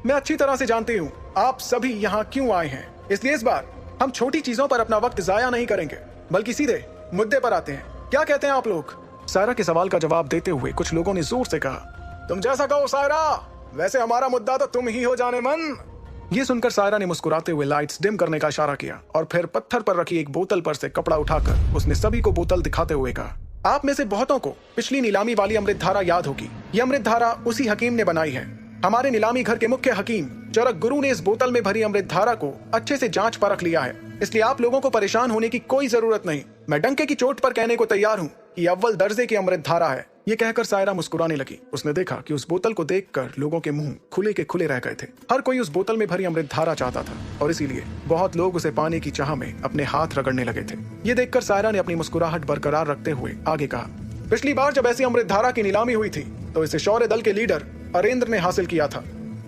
Speaker 1: मैं अच्छी तरह से जानती हूँ आप सभी यहाँ क्यों आए हैं, इसलिए इस बार हम छोटी चीजों पर अपना वक्त जाया नहीं करेंगे, बल्कि सीधे मुद्दे पर आते हैं। क्या कहते हैं आप लोग? सायरा के सवाल का जवाब देते हुए कुछ लोगों ने जोर से कहा, तुम जैसा कहो सायरा, वैसे हमारा मुद्दा तो तुम ही हो जाने मन। ये सुनकर सायरा ने मुस्कुराते हुए लाइट्स डिम करने का इशारा किया और फिर पत्थर पर रखी एक बोतल पर से कपड़ा उठाकर उसने सभी को बोतल दिखाते हुए कहा, आप में से बहुतों को पिछली नीलामी वाली अमृत धारा याद होगी। ये अमृत धारा उसी हकीम ने बनाई है। हमारे नीलामी घर के मुख्य हकीम चरक गुरु ने इस बोतल में भरी अमृत धारा को अच्छे से जांच परख लिया है, इसलिए आप लोगों को परेशान होने की कोई जरूरत नहीं। मैं डंके की चोट पर कहने को तैयार हूँ कि अव्वल दर्जे की अमृत धारा है। ये कहकर सायरा मुस्कुराने लगी। उसने देखा कि उस बोतल को देखकर लोगों के मुंह खुले के खुले रह गए थे। हर कोई उस बोतल में भरी अमृत धारा चाहता था और इसीलिए बहुत लोग उसे पाने की चाह में अपने हाथ रगड़ने लगे थे। ये देखकर सायरा ने अपनी मुस्कुराहट बरकरार रखते हुए आगे कहा, पिछली बार जब ऐसी अमृत धारा की नीलामी हुई थी तो इसे शौर्य दल के लीडर अरेंद्र ने हासिल किया था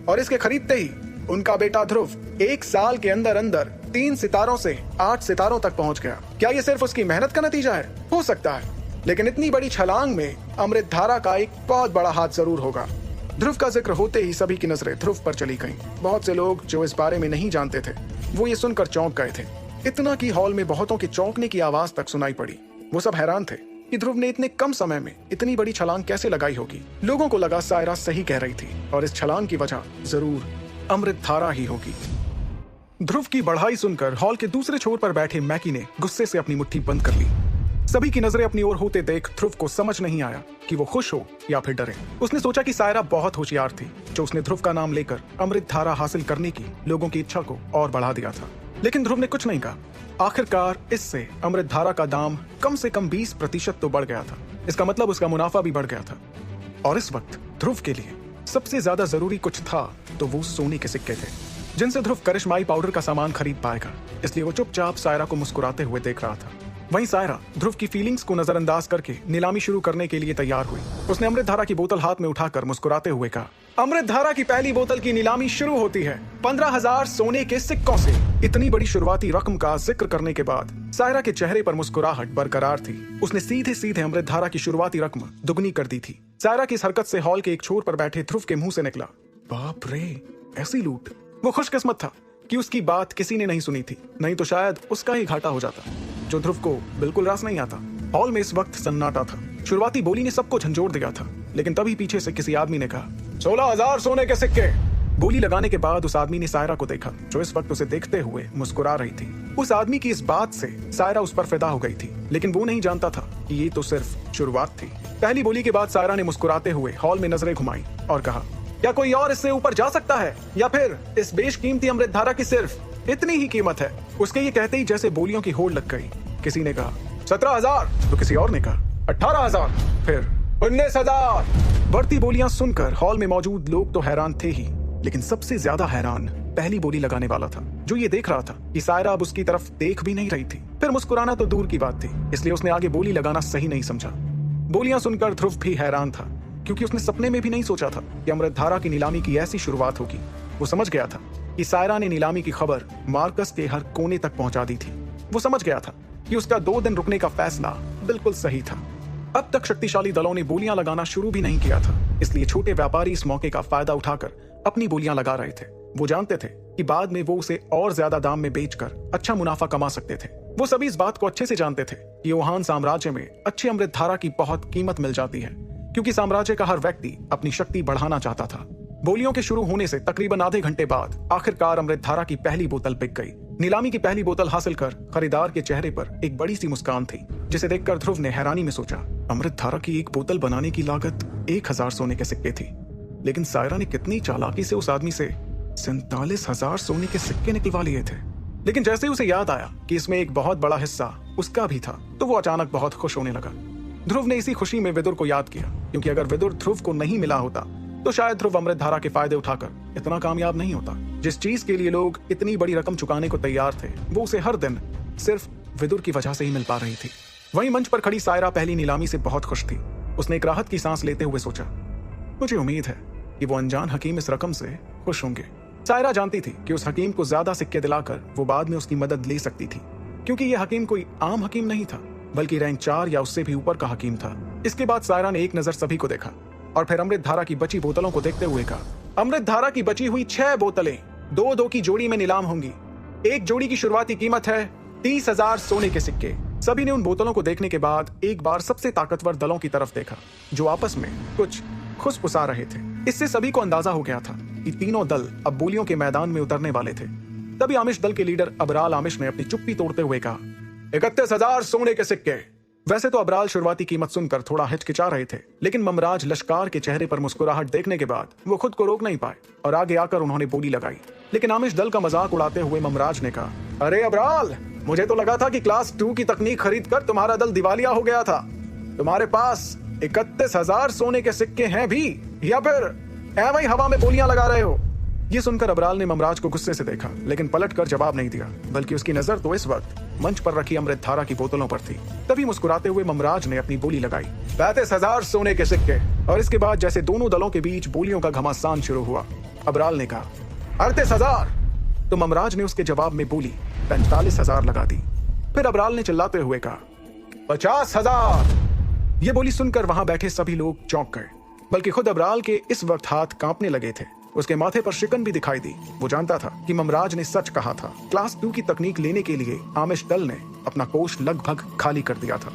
Speaker 1: और इसके खरीदते ही उनका बेटा ध्रुव 1 साल के अंदर अंदर 3 सितारों से 8 सितारों तक पहुंच गया। क्या ये सिर्फ उसकी मेहनत का नतीजा है? हो सकता है, लेकिन इतनी बड़ी छलांग में अमृत धारा का एक बहुत बड़ा हाथ जरूर होगा। ध्रुव का जिक्र होते ही सभी की नजरें ध्रुव पर चली गईं। बहुत से लोग जो इस बारे में नहीं जानते थे वो ये सुनकर चौंक गए थे। इतना कि हॉल में बहुतों के चौंकने की आवाज तक सुनाई पड़ी। वो सब हैरान थे कि ध्रुव ने इतने कम समय में इतनी बड़ी छलांग कैसे लगाई होगी। लोगों को लगा सायरा सही कह रही थी और इस छलांग की वजह जरूर अमृत धारा ही होगी। ध्रुव की बढ़ाई सुनकर हॉल के दूसरे छोर पर बैठे मैकी ने गुस्से से अपनी मुट्ठी बंद कर ली। सभी की नजरें अपनी ओर होते देख ध्रुव को समझ नहीं आया कि वो खुश हो या फिर डरे। उसने सोचा कि सायरा बहुत होशियार थी जो उसने ध्रुव का नाम लेकर अमृत धारा हासिल करने की लोगों की इच्छा को और बढ़ा दिया था। लेकिन ध्रुव ने कुछ नहीं कहा। आखिरकार इससे अमृत धारा का दाम कम से कम 20% तो बढ़ गया था। इसका मतलब उसका मुनाफा भी बढ़ गया था। और इस वक्त ध्रुव के लिए सबसे ज्यादा जरूरी कुछ था तो वो सोने के सिक्के थे, जिनसे ध्रुव करिश्माई पाउडर का सामान खरीद पाएगा। इसलिए वो चुपचाप सायरा को मुस्कुराते हुए देख रहा था। वहीं सायरा ध्रुव की फीलिंग्स को नजरअंदाज करके नीलामी शुरू करने के लिए तैयार हुई। उसने अमृत धारा की बोतल हाथ में उठाकर मुस्कुराते हुए कहा, अमृत धारा की पहली बोतल की नीलामी शुरू होती है 15,000 सोने के सिक्कों से। इतनी बड़ी शुरुआती रकम का जिक्र करने के बाद सायरा के चेहरे पर मुस्कुराहट बरकरार थी। उसने सीधे सीधे अमृत धारा की शुरुआती रकम दुगनी कर दी थी। सायरा की इस हरकत से हॉल के एक छोर पर बैठे ध्रुव के मुंह से निकला, बाप रे, ऐसी लूट। वो खुशकिस्मत था कि उसकी बात किसी ने नहीं सुनी थी, नहीं तो शायद उसका ही घाटा हो जाता, जो ध्रुव को बिल्कुल रास नहीं आता। हॉल में इस वक्त सन्नाटा था। शुरुआती बोली ने सबको झंझोड़ दिया था, लेकिन तभी पीछे से किसी आदमी ने कहा, 16,000 सोने के सिक्के। बोली लगाने के बाद उस आदमी ने सायरा को देखा जो इस वक्त उसे देखते हुए मुस्कुरा रही थी। उस आदमी की इस बात से सायरा उस पर फिदा हो गई थी, लेकिन वो नहीं जानता था कि ये तो सिर्फ शुरुआत थी। पहली बोली के बाद सायरा ने मुस्कुराते हुए हॉल में नजरें घुमाई और कहा, क्या कोई और इससे ऊपर जा सकता है या फिर इस बेशकीमती अमृत धारा की सिर्फ इतनी ही कीमत है? उसके ये कहते ही जैसे बोलियों की होड़ लग गई। किसी ने कहा 17,000, तो किसी और ने कहा 18,000, फिर 19,000। बढ़ती बोलियां सुनकर हॉल में मौजूद लोग तो हैरान थे ही, लेकिन सबसे ज्यादा हैरान पहली बोली लगाने वाला था, जो ये देख रहा था कि सायरा अब उसकी तरफ देख भी नहीं रही थी। फिर मुस्कुराना तो दूर की बात थी, इसलिए उसने आगे बोली लगाना सही नहीं समझा। बोलियां सुनकर ध्रुव भी हैरान था, क्योंकि उसने सपने में भी नहीं सोचा था कि अमृत धारा की नीलामी की ऐसी शुरुआत होगी। वो समझ गया था कि सायरा ने नीलामी की खबर मार्कस के हर कोने तक पहुंचा दी थी। वो समझ गया था कि उसका 2 दिन रुकने का फैसला बिल्कुल सही था। अब तक शक्तिशाली दलों ने बोलियां लगाना शुरू भी नहीं किया था, इसलिए छोटे व्यापारी इस मौके का फायदा उठाकर अपनी बोलियां लगा रहे थे। वो जानते थे कि बाद में वो उसे और ज्यादा दाम में बेचकर अच्छा मुनाफा कमा सकते थे। वो सभी इस बात को अच्छे से जानते थे कि वुहान साम्राज्य में अच्छी अमृत धारा की बहुत कीमत मिल जाती है, क्योंकि साम्राज्य का हर व्यक्ति अपनी शक्ति बढ़ाना चाहता था। बोलियों के शुरू होने से तकरीबन आधे घंटे बाद आखिरकार अमृत धारा की पहली बोतल बिक गई। नीलामी की पहली बोतल हासिल कर खरीदार के चेहरे पर एक बड़ी सी मुस्कान थी, जिसे देखकर ध्रुव ने हैरानी में सोचा, अमृत धारा की एक बोतल बनाने की लागत 1,000 सोने के सिक्के थी, लेकिन सायरा ने कितनी चालाकी से उस आदमी से 47,000 सोने के सिक्के निकलवा लिए थे। लेकिन जैसे ही उसे याद आया कि इसमें एक बहुत बड़ा हिस्सा उसका भी था, तो वो अचानक बहुत खुश होने लगा। ध्रुव ने इसी खुशी में विदुर को याद किया, क्योंकि अगर विदुर ध्रुव को नहीं मिला होता तो शायद ध्रुव अमृतधारा के फायदे उठाकर इतना कामयाब नहीं होता। जिस चीज के लिए लोग इतनी बड़ी रकम चुकाने को तैयार थे, वो उसे हर दिन सिर्फ विदुर की वजह से ही मिल पा रही थी। वहीं मंच पर खड़ी सायरा पहली नीलामी से बहुत खुश थी। उसने एक राहत की सांस लेते हुए सोचा, मुझे उम्मीद है कि वो अनजान हकीम इस रकम से खुश होंगे। सायरा जानती थी कि उस हकीम को ज्यादा सिक्के दिलाकर वो बाद में उसकी मदद ले सकती थी, क्योंकि यह हकीम कोई आम हकीम नहीं था, बल्कि रैंक 4 या उससे भी ऊपर का हकीम था। इसके बाद सायरा ने एक नजर सभी को देखा और फिर अमृतधारा की बची बोतलों को देखते हुए कहा, अमृतधारा की बची हुई 6 बोतलें 2-2 की जोड़ी में नीलाम होंगी। एक जोड़ी की शुरुआती कीमत है 30,000 सोने के सिक्के। सभी ने उन बोतलों को देखने के बाद एक बार सबसे ताकतवर दलों की तरफ देखा, जो आपस में कुछ खुसफुसा रहे थे। इससे सभी को अंदाजा हो गया था कि तीनों दल अब बोलियों के मैदान में उतरने वाले थे। तभी आमिश दल के लीडर अबराल आमिश ने अपनी चुप्पी तोड़ते हुए कहा, 31,000 सोने के सिक्के। वैसे तो अबराल शुरुआती कीमत सुनकर थोड़ा हिचकिचा रहे थे, लेकिन ममराज लश्कार के चेहरे पर मुस्कुराहट देखने के बाद वो खुद को रोक नहीं पाए और आगे आकर उन्होंने बोली लगाई। लेकिन आमिश दल का मजाक उड़ाते हुए ममराज ने कहा, अरे अबराल, मुझे तो लगा था कि क्लास 2 की तकनीक खरीद कर तुम्हारा दल दिवालिया हो गया था। तुम्हारे पास 31,000 सोने के सिक्के हैं भी, या फिर ऐਵੇਂ ही हवा में बोलियां लगा रहे हो? ये सुनकर अबराल ने ममराज को गुस्से से देखा, लेकिन पलट कर जवाब नहीं दिया, बल्कि उसकी नजर तो इस वक्त मंच पर रखी अमृतधारा की बोतलों पर थी। तभी मुस्कुराते हुए ममराज ने अपनी बोली लगाई, 35,000 सोने के सिक्के। और इसके बाद जैसे दोनों दलों के बीच बोलियों का घमासान शुरू हुआ, अबराल ने कहा, 38,000। तो ममराज ने उसके जवाब में बोली 45,000 लगा दी। फिर अबराल ने चिल्लाते हुए कहा, 50,000। ये बोली सुनकर वहां बैठे सभी लोग चौंक गए, बल्कि खुद अबराल के इस वक्त हाथ कांपने लगे थे। उसके माथे पर शिकन भी दिखाई दी। वो जानता था कि ममराज ने सच कहा था। क्लास 2 की तकनीक लेने के लिए आमिश दल ने अपना कोष लगभग खाली कर दिया था,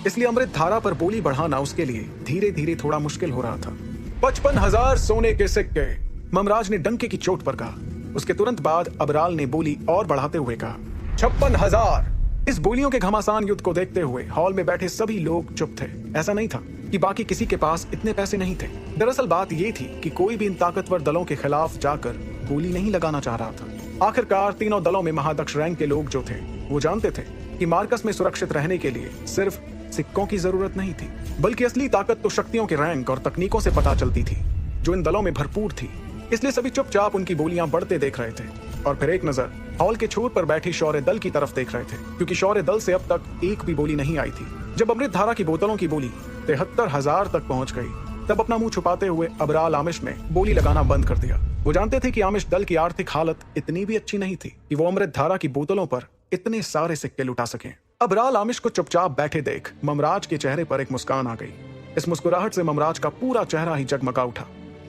Speaker 1: इसलिए अमृतधारा पर बोली बढ़ाना उसके लिए धीरे धीरे थोड़ा मुश्किल हो रहा था। 55,000 सोने के सिक्के, ममराज ने डंके की चोट पर कहा। उसके तुरंत बाद अबराल ने बोली और बढ़ाते हुए कहा, 56,000। इस बोलियों के घमासान युद्ध को देखते हुए हॉल में बैठे सभी लोग चुप थे। ऐसा नहीं था कि बाकी किसी के पास इतने पैसे नहीं थे। दरअसल बात ये थी कि कोई भी इन ताकतवर दलों के खिलाफ जाकर गोली नहीं लगाना चाह रहा था। आखिरकार तीनों दलों में महादक्ष रैंक के लोग जो थे, वो जानते थे कि मार्कस में सुरक्षित रहने के लिए सिर्फ सिक्कों की जरूरत नहीं थी, बल्कि असली ताकत तो शक्तियों के रैंक और तकनीकों से पता चलती थी, जो इन दलों में भरपूर थी। इसलिए सभी चुपचाप उनकी बोलियां बढ़ते देख रहे थे और फिर एक नजर हॉल के छोर पर बैठे शौर्य दल की तरफ देख रहे थे, क्योंकि शौर्य दल से अब तक एक भी बोली नहीं आई थी। जब अमृतधारा की बोतलों की बोली 73,000 तक पहुंच गई, तब अपना मुंह छुपाते हुए अबराल आमिश ने बोली लगाना बंद कर दिया। वो जानते थे कि आमिश दल की आर्थिक हालत इतनी भी अच्छी नहीं थी कि वो अमृतधारा की बोतलों पर इतने सारे सिक्के लुटा सकें। अबराल आमिश को चुपचाप बैठे देख ममराज के चेहरे पर एक मुस्कान आ गई। इस मुस्कुराहट से ममराज का पूरा चेहरा ही जगमगा उठा।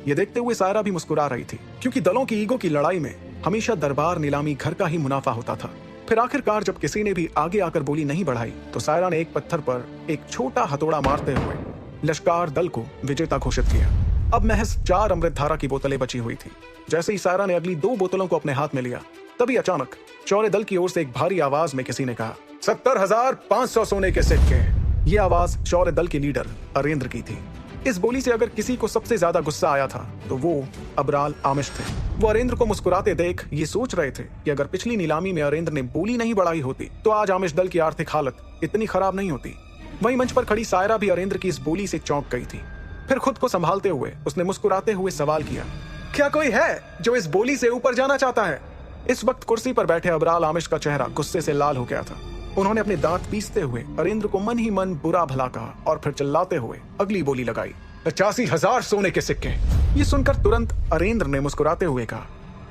Speaker 1: ये देखते हुए सायरा भी मुस्कुरा रही थी, क्योंकि दलों की ईगो की लड़ाई में हमेशा दरबार नीलामी घर का ही मुनाफा होता था। फिर आखिरकार जब किसी ने भी आगे आकर बोली नहीं बढ़ाई, तो सायरा ने एक पत्थर पर एक छोटा हथौड़ा मारते हुए लश्कार दल को विजेता घोषित किया। अब महज 4 अमृतधारा की बोतलें बची हुई थी। जैसे ही सायरा ने अगली 2 बोतलों को अपने हाथ में लिया, तभी अचानक शौर्य दल की ओर से एक भारी आवाज में किसी ने कहा, 70,500 सोने के सिक्के। ये आवाज शौर्य दल के लीडर अरेंद्र की थी। इस बोली से अगर किसी को सबसे ज्यादा गुस्सा आया था, तो वो अबराल आमिश थे। वो अरेंद्र को मुस्कुराते देख ये सोच रहे थे कि अगर पिछली नीलामी में अरेंद्र ने बोली नहीं बढ़ाई होती, तो आज आमिश दल की आर्थिक हालत इतनी खराब नहीं होती। वहीं मंच पर खड़ी सायरा भी अरेंद्र की इस बोली से चौंक गई थी। फिर खुद को संभालते हुए उसने मुस्कुराते हुए सवाल किया, क्या कोई है जो इस बोली से ऊपर जाना चाहता है? इस वक्त कुर्सी पर बैठे अबराल आमिश का चेहरा गुस्से से लाल हो गया था। उन्होंने अपने दांत पीसते हुए अरेंद्र को मन ही मन बुरा भला कहा और फिर चिल्लाते हुए अगली बोली लगाई, 85,000 सोने के सिक्के। ये सुनकर तुरंत अरेंद्र ने मुस्कुराते हुए कहा,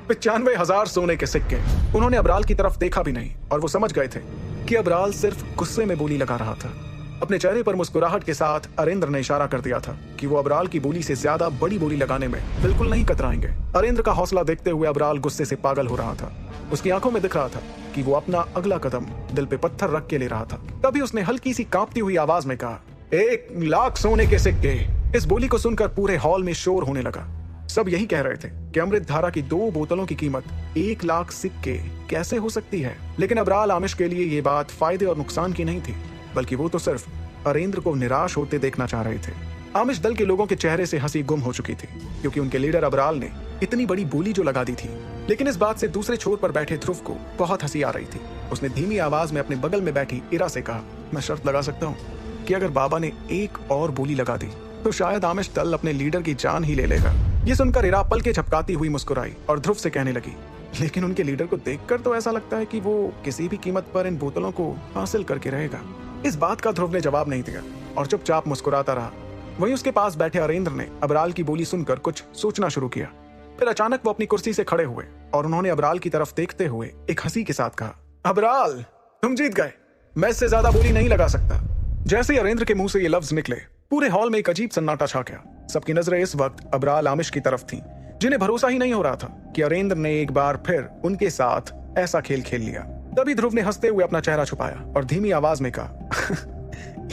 Speaker 1: 95,000 सोने के सिक्के। उन्होंने अबराल की तरफ देखा भी नहीं और वो समझ गए थे कि अबराल सिर्फ गुस्से में बोली लगा रहा था। अपने चेहरे पर मुस्कुराहट के साथ अरेंद्र ने इशारा कर दिया था कि वो अबराल की बोली से ज्यादा बड़ी बोली लगाने में बिल्कुल नहीं कतराएंगे। अरेंद्र का हौसला देखते हुए अबराल गुस्से से पागल हो रहा था। उसकी आंखों में दिख रहा था कि वो अपना अगला कदम दिल पे पत्थर रख के ले रहा था। तभी उसने हल्की सी कांपती हुई आवाज में कहा, 1,00,000 सोने के सिक्के। इस बोली को सुनकर पूरे हॉल में शोर होने लगा। सब यही कह रहे थे कि अमृतधारा की 2 बोतलों की कीमत 1,00,000 सिक्के कैसे हो सकती है। लेकिन अबराल आमिश के लिए ये बात फायदे और नुकसान की नहीं थी, बल्कि वो तो सिर्फ अरेंद्र को निराश होते देखना चाह रहे थे। आमिश दल के लोगों के चेहरे से हंसी गुम हो चुकी थी, क्योंकि उनके लीडर अबराल ने इतनी बड़ी बोली जो लगा दी थी, लेकिन इस बात से दूसरे छोर पर बैठे ध्रुव को बहुत हंसी आ रही थी। उसने धीमी आवाज में अपने बगल में बैठी इरा से कहा, मैं शर्त लगा सकता हूँ कि अगर बाबा ने एक और बोली लगा दी तो शायद आमिश दल अपने लीडर की जान ही ले लेगा। ये सुनकर इरा पल के झपकाती हुई मुस्कुराई और ध्रुव से कहने लगी, लेकिन उनके लीडर को देखकर तो ऐसा लगता है कि वो किसी भी कीमत पर इन बोतलों को हासिल करके रहेगा। इस बात का ध्रुव ने जवाब नहीं दिया और चुपचाप मुस्कुराता रहा। वहीं उसके पास बैठे अरेंद्र ने अबराल की बोली सुनकर कुछ सोचना शुरू किया। फिर अचानक वो अपनी कुर्सी से खड़े हुए और उन्होंने अबराल की तरफ देखते हुए एक हंसी के साथ कहा, अबराल तुम जीत गए, मैं इससे ज्यादा बोली नहीं लगा सकता। जैसे ही अरेंद्र के मुंह से ये लफ्ज निकले, पूरे हॉल में एक अजीब सन्नाटा छा गया। सबकी नजरें इस वक्त अबराल आमिश की तरफ थीं, जिन्हें भरोसा ही नहीं हो रहा था कि अरेंद्र ने एक बार फिर उनके साथ ऐसा खेल खेल लिया। तभी ध्रुव ने हंसते हुए अपना चेहरा छुपाया और धीमी आवाज में कहा,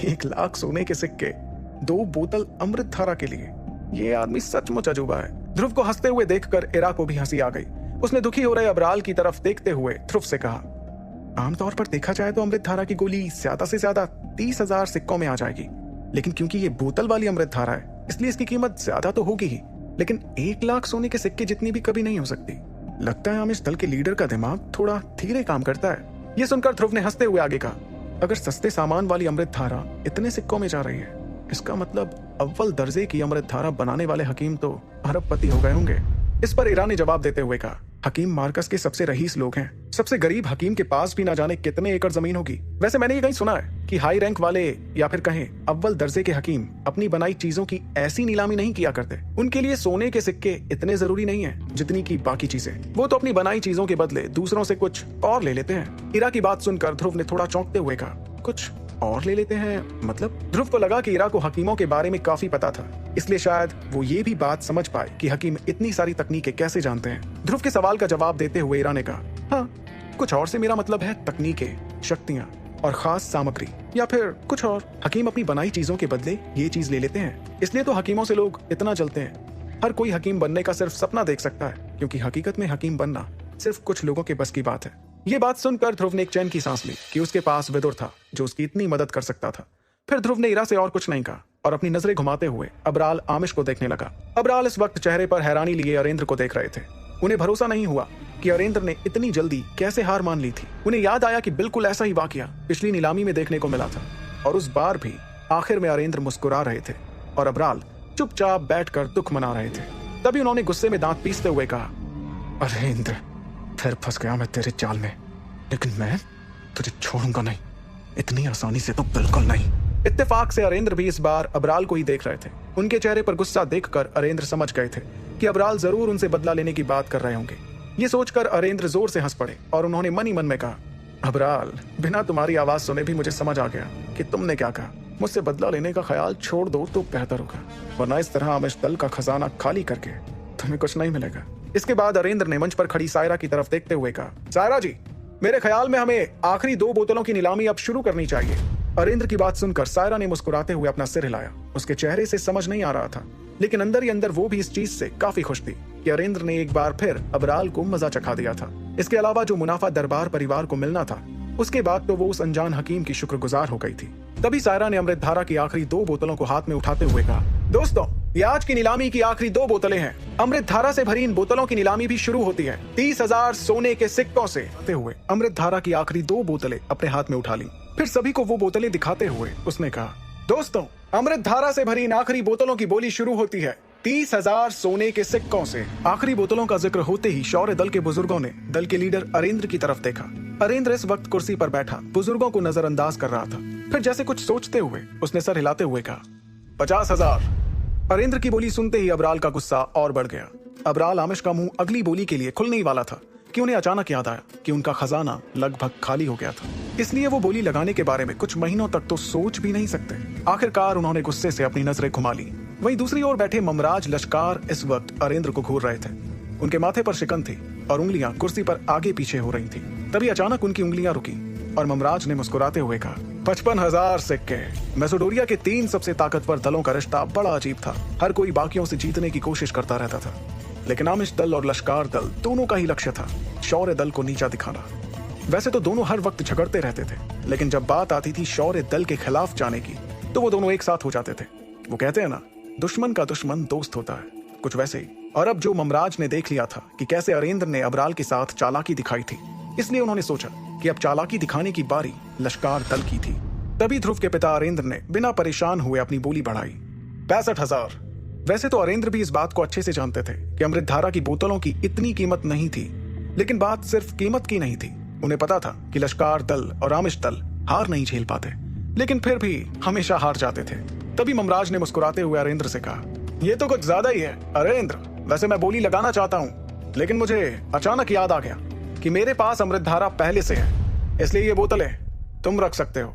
Speaker 1: 1 लाख सोने के सिक्के, 2 बोतल अमृत धारा के लिए, ये आदमी सचमुच अजूबा है। ध्रुव को हंसते हुए देखकर इरा को भी हंसी आ गई। उसने दुखी हो रहे अबराल की तरफ देखते हुए ध्रुव से कहा, आमतौर पर देखा जाए तो अमृत धारा की गोली ज्यादा से ज्यादा 30,000 सिक्कों में आ जाएगी, लेकिन क्योंकि ये बोतल वाली अमृत धारा है इसलिए इसकी कीमत ज्यादा तो होगी ही, लेकिन 1 लाख सोने के सिक्के जितनी भी कभी नहीं हो सकती। लगता है आमिश दल के लीडर का दिमाग थोड़ा धीरे काम करता है। ये सुनकर ध्रुव ने हंसते हुए आगे कहा, अगर सस्ते सामान वाली अमृत धारा इतने सिक्कों में जा रही है, इसका मतलब अव्वल दर्जे की अमृत धारा बनाने वाले हकीम तो अरबपति हो गए होंगे। इस पर इरा ने जवाब देते हुए कहा, हकीम मार्कस के सबसे रईस लोग हैं। सबसे गरीब हकीम के पास भी ना जाने कितने एकड़ जमीन होगी। वैसे मैंने ये कहीं सुना है कि हाई रैंक वाले या फिर कहें अव्वल दर्जे के हकीम अपनी बनाई चीजों की ऐसी नीलामी नहीं किया करते। उनके लिए सोने के सिक्के इतने जरूरी नहीं है जितनी की बाकी चीजें। वो तो अपनी बनाई चीजों के बदले दूसरों से कुछ और ले लेते हैं। इरा की बात सुनकर ध्रुव ने थोड़ा चौंकते हुए कहा, कुछ और ले लेते हैं मतलब? ध्रुव को लगा कि इरा को हकीमों के बारे में काफी पता था, इसलिए शायद वो ये भी बात समझ पाए कि हकीम इतनी सारी तकनीकें कैसे जानते हैं। ध्रुव के सवाल का जवाब देते हुए इरा ने कहा, हाँ, कुछ और से मेरा मतलब है तकनीकें, शक्तियां और खास सामग्री, या फिर कुछ और। हकीम अपनी बनाई चीजों के बदले ये चीज ले लेते हैं, इसलिए तो हकीमों से लोग इतना जलते हैं। हर कोई हकीम बनने का सिर्फ सपना देख सकता है, क्योंकि हकीकत में हकीम बनना सिर्फ कुछ लोगों के बस की बात है। ये बात सुनकर ध्रुव ने एक चैन की सांस ली कि उसके पास विदुर था जो उसकी इतनी मदद कर सकता था। फिर ध्रुव ने इरा से और कुछ नहीं कहा और अपनी नजरें घुमाते हुए अबराल आमिश को देखने लगा। अबराल इस वक्त चेहरे पर हैरानी लिए अरेंद्र को देख रहे थे। उन्हें भरोसा नहीं हुआ कि अरेंद्र ने इतनी जल्दी कैसे हार मान ली थी। उन्हें याद आया कि बिल्कुल ऐसा ही वाकया पिछली नीलामी में देखने को मिला था, और उस बार भी आखिर में अरेंद्र मुस्कुरा रहे थे और अबराल चुपचाप बैठकर दुख मना रहे थे। तभी उन्होंने गुस्से में दांत पीसते हुए कहा, अरेंद्र, फिर फंस गया मैं तेरे जाल में, लेकिन मैं तुझे छोड़ूंगा नहीं, इतनी आसानी से तो बिल्कुल नहीं। इत्तेफाक से अरेंद्र भी इस बार अबराल को ही देख रहे थे। उनके चेहरे पर गुस्सा देखकर अरेंद्र समझ गए थे कि अबराल जरूर उनसे बदला लेने की बात कर रहे होंगे। ये सोचकर अरेंद्र जोर से हंस पड़े और उन्होंने मन ही मन में कहा, अबराल, बिना तुम्हारी आवाज सुने भी मुझे समझ आ गया कि तुमने क्या कहा। मुझसे बदला लेने का ख्याल छोड़ दो तो बेहतर होगा, वरना इस तरह आमिश दल का खजाना खाली करके तुम्हें कुछ नहीं मिलेगा। इसके बाद अरेंद्र ने मंच पर खड़ी सायरा की तरफ देखते हुए कहा, सायरा जी, मेरे ख्याल में हमें आखिरी 2 बोतलों की नीलामी अब शुरू करनी चाहिए। अरेंद्र की बात सुनकर सायरा ने मुस्कुराते हुए अपना सिर हिलाया। उसके चेहरे से समझ नहीं आ रहा था, लेकिन अंदर ही अंदर वो भी इस चीज से काफी खुश थी कि अरेंद्र ने एक बार फिर अबराल को मजा चखा दिया था। इसके अलावा जो मुनाफा दरबार परिवार को मिलना था, उसके बाद तो वो उस अनजान हकीम की शुक्रगुजार हो गई थी। तभी सायरा ने अमृत धारा की आखिरी 2 बोतलों को हाथ में उठाते हुए कहा, दोस्तों, ये आज की नीलामी की आखिरी 2 बोतलें हैं। अमृत धारा से भरी इन बोतलों की नीलामी भी शुरू होती है 30,000 सोने के सिक्कों से। हुए अमृत धारा की आखिरी 2 बोतलें अपने हाथ में उठा ली। फिर सभी को वो बोतलें दिखाते हुए उसने कहा, दोस्तों, अमृत धारा से भरी इन आखिरी बोतलों की बोली शुरू होती है 30,000 सोने के सिक्कों से। आखिरी बोतलों का जिक्र होते ही शौर्य दल के बुजुर्गों ने दल के लीडर अरेंद्र की तरफ देखा। अरेंद्र इस वक्त कुर्सी पर बैठा बुजुर्गों को नजरअंदाज कर रहा था। फिर जैसे कुछ सोचते हुए उसने सर हिलाते हुए कहा, 50,000। अरेंद्र की बोली सुनते ही अबराल का गुस्सा और बढ़ गया। अबराल आमिश का मुंह अगली बोली के लिए खुलने ही वाला था कि उन्हें अचानक याद आया कि उनका खजाना लगभग खाली हो गया था, इसलिए वो बोली लगाने के बारे में कुछ महीनों तक तो सोच भी नहीं सकते। आखिरकार उन्होंने गुस्से से अपनी नजरें घुमा ली। वहीं दूसरी ओर बैठे ममराज लश्कार इस वक्त अरेंद्र को घूर रहे थे। उनके माथे पर शिकन थी और उंगलियां कुर्सी पर आगे पीछे हो रही थी। तभी अचानक उनकी उंगलियां रुकी और ममराज ने मुस्कुराते हुए कहा, 55,000 सिक्के। मैसेडोनिया के 3 सबसे ताकतवर दलों का रिश्ता बड़ा अजीब था। हर कोई बाकियों से जीतने की कोशिश करता रहता था, लेकिन आमिश दल और लश्कार दल दोनों का ही लक्ष्य था शौर्य दल को नीचा दिखाना। वैसे तो दोनों हर वक्त झगड़ते रहते थे, लेकिन जब बात आती थी शौर्य दल के खिलाफ जाने की, तो वो दोनों एक साथ हो जाते थे। वो कहते हैं ना, दुश्मन का दुश्मन दोस्त होता है। कुछ वैसे ही। और अब जो ममराज ने देख लिया था कि कैसे अरेंद्र ने अबराल के साथ चालाकी दिखाई थी, इसलिए उन्होंने सोचा कि अब चालाकी दिखाने की बारी लश्कार दल की थी। तभी ध्रुव के पिता अरेंद्र ने बिना परेशान हुए अपनी बोली बढ़ाई, 65,000। वैसे तो अरेंद्र भी इस बात को अच्छे से जानते थे कि अमृतधारा की बोतलों की इतनी कीमत नहीं थी, लेकिन बात सिर्फ कीमत की नहीं थी। उन्हें पता था कि लश्कार दल और आमिश दल हार नहीं झेल पाते, लेकिन फिर भी हमेशा हार जाते थे। तभी ममराज ने मुस्कुराते हुए अरेंद्र से कहा, यह तो कुछ ज्यादा ही है अरेंद्र। वैसे मैं बोली लगाना चाहता हूँ, लेकिन मुझे अचानक याद आ गया कि मेरे पास अमृतधारा पहले से है, इसलिए ये बोतलें तुम रख सकते हो।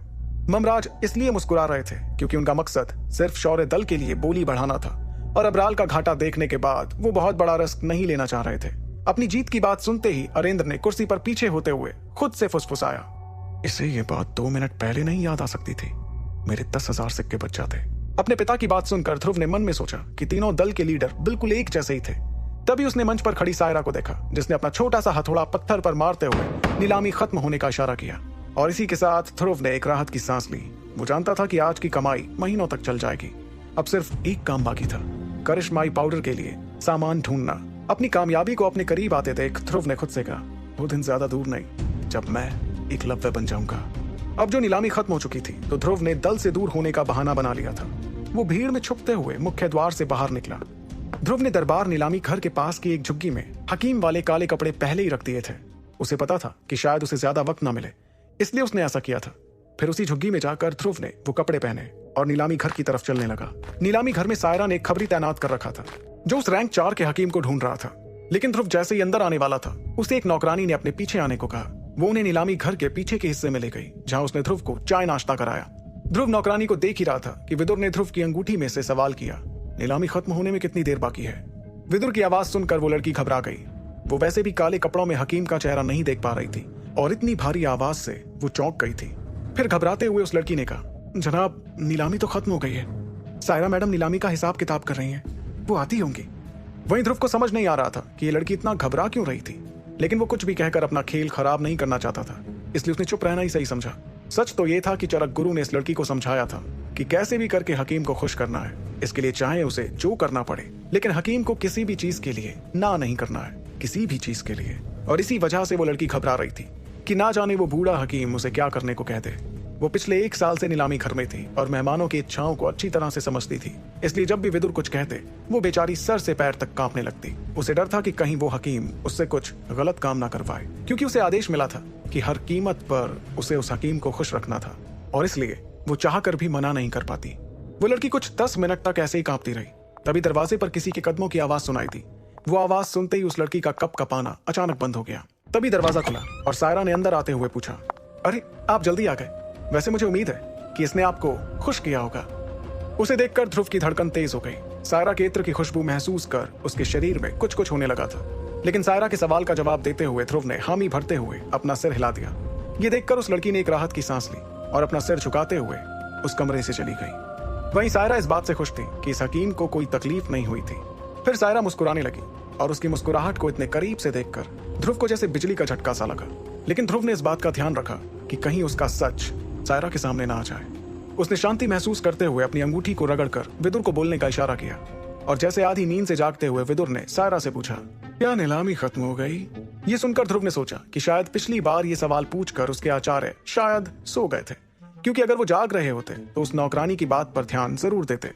Speaker 1: ममराज इसलिए मुस्कुरा रहे थे क्योंकि उनका मकसद सिर्फ शौर्य दल के लिए बोली बढ़ाना था, और अबराल का घाटा देखने के बाद वो बहुत बड़ा रिस्क नहीं लेना चाह रहे थे। अपनी जीत की बात सुनते ही अरेंद्र ने कुर्सी पर पीछे होते हुए खुद से फुसफुसाया, इसे ये बात 2 मिनट पहले नहीं याद आ सकती थी, मेरे 10,000 सिक्के बच जाते। अपने पिता की बात सुनकर ध्रुव ने मन में सोचा कि तीनों दल के लीडर बिल्कुल एक जैसे ही थे। तभी उसने मंच पर खड़ी सायरा को देखा, जिसने अपना छोटा सा हथौड़ा पत्थर पर मारते हुए नीलामी खत्म होने का इशारा किया। और इसी के साथ ध्रुव ने एक राहत की सांस ली। वो जानता था कि आज की कमाई महीनों तक चल जाएगी। अब सिर्फ एक काम बाकी था, करिश्माई पाउडर के लिए सामान ढूंढना। अपनी कामयाबी को अपने करीब आते देख ध्रुव ने खुद से कहा, वो दिन ज्यादा दूर नहीं जब मैं एकलव्य बन जाऊंगा। अब जो नीलामी खत्म हो चुकी थी, तो ध्रुव ने दल से दूर होने का बहाना बना लिया था। वो भीड़ में छुपते हुए मुख्य द्वार से बाहर निकला। ध्रुव ने दरबार नीलामी घर के पास की एक झुग्गी में हकीम वाले काले कपड़े पहले ही रख दिए थे। उसे पता था कि शायद उसे ज्यादा वक्त ना मिले, इसलिए उसने ऐसा किया था। फिर उसी झुग्गी में जाकर ध्रुव ने वो कपड़े पहने और नीलामी घर की तरफ चलने लगा। नीलामी घर में सायरा ने एक खबरी तैनात कर रखा था जो उस रैंक 4 के हकीम को ढूंढ रहा था। लेकिन ध्रुव जैसे ही अंदर आने वाला था, उसे एक नौकरानी ने अपने पीछे आने को कहा। वो उन्हें नीलामी घर के पीछे के हिस्से में ले गई, जहां उसने ध्रुव को चाय नाश्ता कराया। ध्रुव नौकरानी को देख ही रहा था कि विदुर ने ध्रुव की अंगूठी में से सवाल किया, नीलामी खत्म होने में कितनी देर बाकी है। विदुर की आवाज सुनकर वो लड़की घबरा गई। वो वैसे भी काले कपड़ों में हकीम का चेहरा नहीं देख पा रही थी, और इतनी भारी आवाज से वो चौंक गई थी। फिर घबराते हुए उस लड़की ने कहा, जनाब नीलामी तो खत्म हो गई है। सायरा मैडम नीलामी का हिसाब किताब कर रही हैं, वो आती होंगी। वहीं ध्रुव को समझ नहीं आ रहा था कि ये लड़की इतना घबरा क्यों रही थी, लेकिन वो कुछ भी कहकर अपना खेल खराब नहीं करना चाहता था, इसलिए उसने चुप रहना ही सही समझा। सच तो ये था कि चरक गुरु ने इस लड़की को समझाया था कि कैसे भी करके हकीम को खुश करना है, इसके लिए चाहे उसे जो करना पड़े, लेकिन हकीम को किसी भी चीज के लिए ना नहीं करना है, किसी भी चीज के लिए। और इसी वजह से वो लड़की घबरा रही थी कि ना जाने वो बूढ़ा हकीम उसे क्या करने को कह दे। वो पिछले 1 साल से नीलामी घर में थी और मेहमानों की इच्छाओं को अच्छी तरह से समझती थी, इसलिए जब भी विदुर कुछ कहते, वो बेचारी सर से पैर तक कांपने लगती। उसे डर था कि कहीं वो हकीम उससे कुछ गलत काम ना करवाए, क्योंकि उसे आदेश मिला था कि हर कीमत पर उसे उस हकीम को खुश रखना था, और इसलिए वो चाहकर भी मना नहीं कर पाती। वो लड़की कुछ 10 मिनट तक ऐसे ही कांपती रही। तभी दरवाजे पर किसी के कदमों की आवाज सुनाई दी। वो आवाज सुनते ही उस लड़की का कप कपाना अचानक बंद हो गया। तभी दरवाजा खुला और सायरा ने अंदर आते हुए पूछा, अरे आप जल्दी आ गए। वैसे मुझे उम्मीद है कि इसने आपको खुश किया होगा। उसे देखकर ध्रुव की धड़कन तेज हो गई। सायरा के इत्र की खुशबू महसूस कर उसके शरीर में कुछ कुछ होने लगा था, लेकिन सायरा के सवाल का जवाब देते हुए ध्रुव ने हामी भरते हुए अपना सिर हिला दिया। ये देखकर उस लड़की ने एक राहत की सांस ली और अपना सिर झुकाते हुए उस कमरे से चली गई। वहीं सायरा इस बात से खुश थी कि इस हकीम को कोई तकलीफ नहीं हुई थी। फिर सायरा मुस्कुराने लगी और उसकी मुस्कुराहट को इतने करीब से देखकर ध्रुव को जैसे बिजली का झटका सा लगा। लेकिन ध्रुव ने इस बात का ध्यान रखा कि कहीं उसका सच सायरा के सामने ना आ जाए। उसने शांति महसूस करते हुए अपनी अंगूठी को रगड़कर विदुर को बोलने का इशारा किया, और जैसे आधी नींद से जागते हुए विदुर ने सायरा से पूछा, क्या नीलामी खत्म हो गई? ये सुनकर ध्रुव ने सोचा कि शायद पिछली बार ये सवाल पूछकर उसके आचार्य शायद सो गए थे, क्योंकि अगर वो जाग रहे होते तो उस नौकरानी की बात पर ध्यान जरूर देते।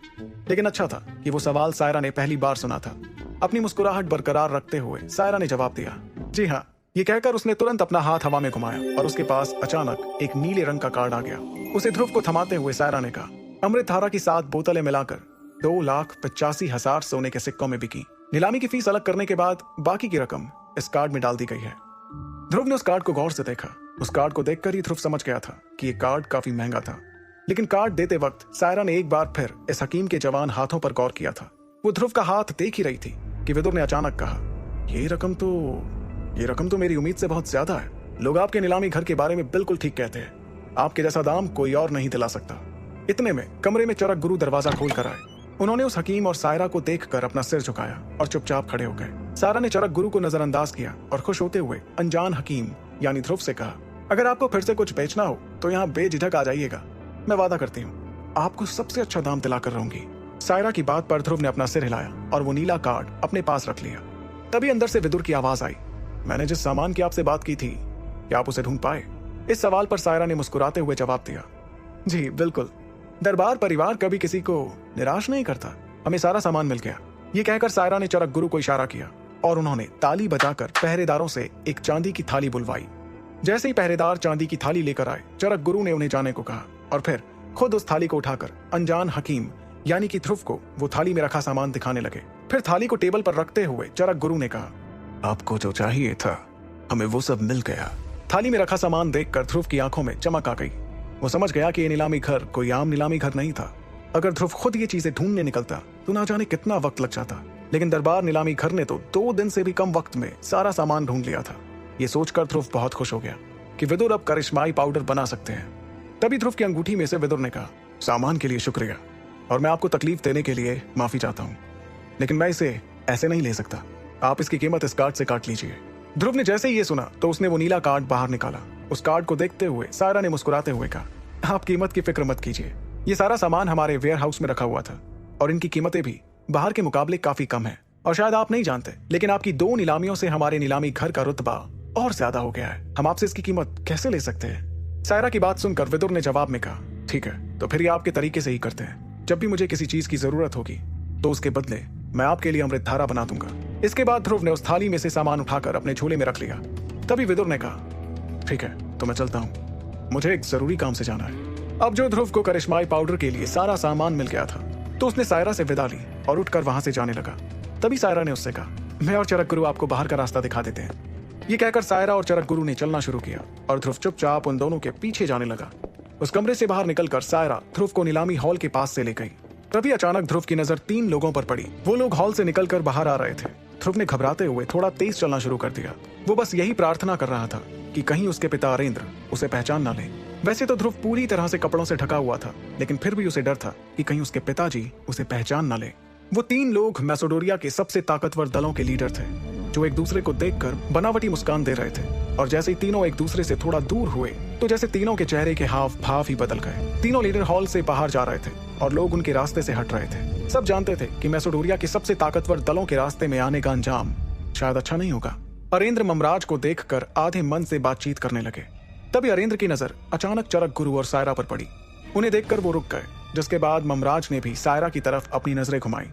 Speaker 1: लेकिन अच्छा था कि वो सवाल सायरा ने पहली बार सुना था। अपनी मुस्कुराहट बरकरार रखते हुए सायरा ने जवाब दिया, जी हाँ। ये कहकर उसने तुरंत अपना हाथ हवा में घुमाया और उसके पास अचानक एक नीले रंग का कार्ड आ गया। उसे ध्रुव को थमाते हुए सायरा ने कहा, अमृतधारा की 7 बोतलें मिलाकर 2,85,000 सोने के सिक्कों में बिकी। नीलामी की फीस अलग करने के बाद बाकी की रकम इस कार्ड में डाल दी गई है। ध्रुव ने उस कार्ड को गौर से देखा। उस कार्ड को देखकर ही ध्रुव समझ गया था कि ये कार्ड काफी महंगा था। लेकिन कार्ड देते वक्त सायरा ने एक बार फिर इस हकीम के जवान हाथों पर गौर किया था। वो ध्रुव का हाथ देख ही रही थी कि विदुर ने अचानक कहा, ये रकम तो मेरी उम्मीद से बहुत ज्यादा है। लोग आपके नीलामी घर के बारे में बिल्कुल ठीक कहते हैं। आपके जैसा दाम कोई और नहीं दिला सकता। इतने में कमरे में चरक गुरु दरवाजा खोल कर आए। उन्होंने उस हकीम और सायरा को देखकर अपना सिर झुकाया और चुपचाप खड़े हो गए। सायरा ने चरक गुरु को नजरअंदाज किया और खुश होते हुए अनजान हकीम यानी ध्रुव से कहा, अगर आपको फिर से कुछ बेचना हो तो यहाँ बेझिझक आ जाइएगा। मैं वादा करती हूँ आपको सबसे अच्छा दाम दिलाकर रहूंगी। सायरा की बात पर ध्रुव ने अपना सिर हिलाया और वो नीला कार्ड अपने पास रख लिया। तभी अंदर से विदुर की आवाज आई, मैंने जिस सामान की आपसे बात की थी, क्या आप उसे ढूंढ पाए? इस सवाल पर सायरा ने मुस्कुराते हुए जवाब दिया, जी बिल्कुल। दरबार परिवार कभी किसी को निराश नहीं करता, हमें सारा सामान मिल गया। ये कहकर सायरा ने चरक गुरु को इशारा किया और उन्होंने ताली बजाकर पहरेदारों से एक चांदी की थाली बुलवाई। जैसे ही पहरेदार चांदी की थाली लेकर आए, चरक गुरु ने उन्हें जाने को कहा और फिर खुद उस थाली को उठाकर अनजान हकीम यानी कि ध्रुव को वो थाली में रखा सामान दिखाने लगे। फिर थाली को टेबल पर रखते हुए चरक गुरु ने कहा, आपको जो चाहिए था हमें वो सब मिल गया। थाली में रखा सामान देखकर ध्रुव की आंखों में चमक आ गई। वो समझ गया कि ये नीलामी घर कोई आम नीलामी घर नहीं था। अगर ध्रुव खुद ये चीजें ढूंढने निकलता तो ना जाने कितना वक्त लग जाता, लेकिन दरबार नीलामी घर ने तो 2 दिन से भी कम वक्त में सारा सामान ढूंढ लिया था। ये सोचकर ध्रुव बहुत खुश हो गया कि विदुर अब करिश्माई पाउडर बना सकते हैं। तभी ध्रुव की अंगूठी में से विदुर ने कहा, सामान के लिए शुक्रिया और मैं आपको तकलीफ देने के लिए माफी चाहता हूँ, लेकिन मैं इसे ऐसे नहीं ले सकता। आप इसकी कीमत इस कार्ड से काट लीजिए। ध्रुव ने जैसे ही ये सुना तो उसने वो नीला कार्ड बाहर निकाला। उस कार्ड को देखते हुए सायरा ने मुस्कुराते हुए कहा, आप कीमत की फिक्र मत कीजिए, ये सारा सामान हमारे वेयर हाउस में रखा हुआ था और इनकी कीमतें भी बाहर के मुकाबले काफी कम है। और शायद आप नहीं जानते, लेकिन आपकी 2 नीलामियों से हमारे नीलामी घर का रुतबा और ज्यादा हो गया है। हम आपसे इसकी कीमत कैसे ले सकते हैं? सायरा की बात सुनकर विदुर ने जवाब में कहा, ठीक है, तो फिर ये आपके तरीके से ही करते हैं। जब भी मुझे किसी चीज की जरूरत होगी तो उसके बदले मैं आपके लिए अमृत धारा बना दूंगा। इसके बाद ध्रुव ने उस थाली में से सामान उठाकर अपने झोले में रख लिया। तभी विदुर ने कहा, ठीक है, तो मैं चलता हूँ, मुझे एक जरूरी काम से जाना है। अब जो ध्रुव को करिश्माई पाउडर के लिए सारा सामान मिल गया था तो उसने सायरा से विदा ली और उठकर वहां से जाने लगा। तभी सायरा ने उससे कहा, मैं और चरक गुरु आपको बाहर का रास्ता दिखा देते हैं। ये कहकर सायरा और चरक गुरु ने चलना शुरू किया और ध्रुव चुपचाप उन दोनों के पीछे जाने लगा। उस कमरे से बाहर निकलकर सायरा ध्रुव को नीलामी हॉल के पास से ले गई। तभी अचानक ध्रुव की नजर 3 लोगों पर पड़ी। वो लोग हॉल से निकलकर बाहर आ रहे थे। ध्रुव ने घबराते हुए थोड़ा तेज चलना शुरू कर दिया। वो बस यही प्रार्थना कर रहा था कि कहीं उसके पिता अरेंद्र उसे पहचान ना ले। वैसे तो ध्रुव पूरी तरह से कपड़ों से ढका हुआ था, लेकिन फिर भी उसे डर था कि कहीं उसके पिताजी उसे पहचान ना ले। वो 3 लोग मैसेडोरिया के सबसे ताकतवर दलों के लीडर थे, जो एक दूसरे को देखकर बनावटी मुस्कान दे रहे थे। और जैसे ही तीनों एक दूसरे से थोड़ा दूर हुए तो जैसे तीनों के चेहरे के हाव भाव ही बदल गए। तीनों लीडर हॉल से बाहर जा रहे थे और लोग उनके रास्ते से हट रहे थे। सब जानते थे कि मैसेडोरिया के सबसे ताकतवर दलों के रास्ते में आने का अंजाम शायद अच्छा नहीं होगा। अरेंद्र ममराज को देखकर आधे मन से बातचीत करने लगे। तभी अरेंद्र की नजर अचानक चरक गुरु और सायरा पर पड़ी। उन्हें देखकर वो रुक गए, जिसके बाद ममराज ने भी सायरा की तरफ अपनी नजरें घुमाई।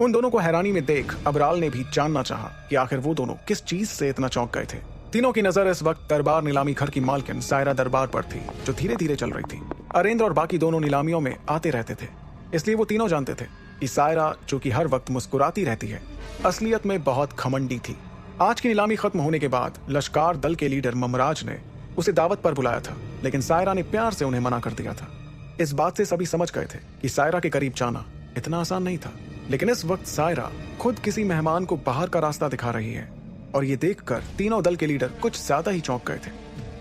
Speaker 1: उन दोनों को हैरानी में देख अबराल ने भी जानना चाहा कि आखिर वो दोनों किस चीज से इतना चौंक गए थे। तीनों की नजर इस वक्त दरबार नीलामी घर की मालकिन सायरा दरबार पर थी, जो धीरे धीरे चल रही थी। अरेंद्र और बाकी दोनों नीलामियों में आते रहते थे, इसलिए वो तीनों जानते थे कि सायरा, जो कि हर वक्त मुस्कुराती रहती है, असलियत में बहुत घमंडी थी। आज की नीलामी खत्म होने के बाद लश्कार दल के लीडर ममराज ने उसे दावत पर बुलाया था, लेकिन सायरा ने प्यार से उन्हें मना कर दिया था। इस बात से सभी समझ गए थे कि सायरा के करीब जाना इतना आसान नहीं था। लेकिन इस वक्त सायरा खुद किसी मेहमान को बाहर का रास्ता दिखा रही है, और ये देखकर तीनों दल के लीडर कुछ ज्यादा ही चौंक गए थे।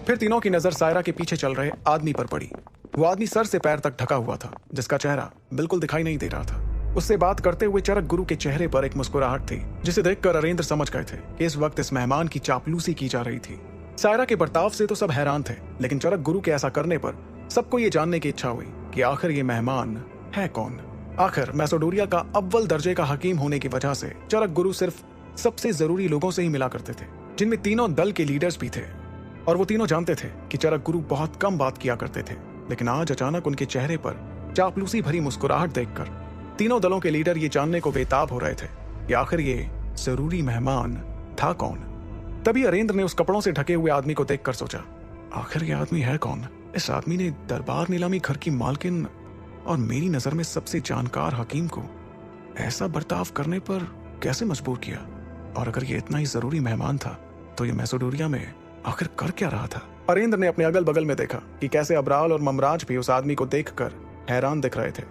Speaker 1: फिर तीनों की नजर सायरा के पीछे चल रहे आदमी पर पड़ी। वो आदमी सर से पैर तक ढका हुआ था, जिसका चेहरा बिल्कुल दिखाई नहीं दे रहा था। उससे बात करते हुए चरक गुरु के चेहरे पर एक मुस्कुराहट थी, जिसे देखकर अरेंद्र समझ गए थे कि इस वक्त इस मेहमान की चापलूसी की जा रही थी। सायरा के बर्ताव से तो सब हैरान थे, लेकिन चरक गुरु के ऐसा करने पर सबको ये जानने की इच्छा हुई कि आखिर ये मेहमान है कौन। आखिर मैसेडोरिया का अव्वल दर्जे का हकीम होने की वजह से चरक गुरु सिर्फ सबसे जरूरी लोगों से ही मिला करते थे, जिनमें तीनों दल के लीडर्स भी थे। और वो तीनों जानते थे कि चरक गुरु बहुत कम बात किया करते थे, लेकिन आज अचानक उनके चेहरे पर चापलूसी भरी मुस्कुराहट देखकर तीनों दलों के लीडर ये जानने को बेताब हो रहे थे कि आखिर ये जरूरी मेहमान था कौन। तभी अरेंद्र ने उस कपड़ों से ढके हुए आदमी को देखकर सोचा, आखिर ये आदमी है कौन? इस आदमी ने दरबार नीलामी घर की मालकिन और मेरी नजर में सबसे जानकार हकीम को ऐसा बर्ताव करने पर कैसे मजबूर किया? और अगर ये इतना ही जरूरी मेहमान था तो ये मैसेडोरिया में आखिर कर क्या रहा था? अरेंद्र ने अपने अगल बगल में देखा कि कैसे अबराल और ममराज भी उस आदमी को देखकर हैरान दिख रहे थे।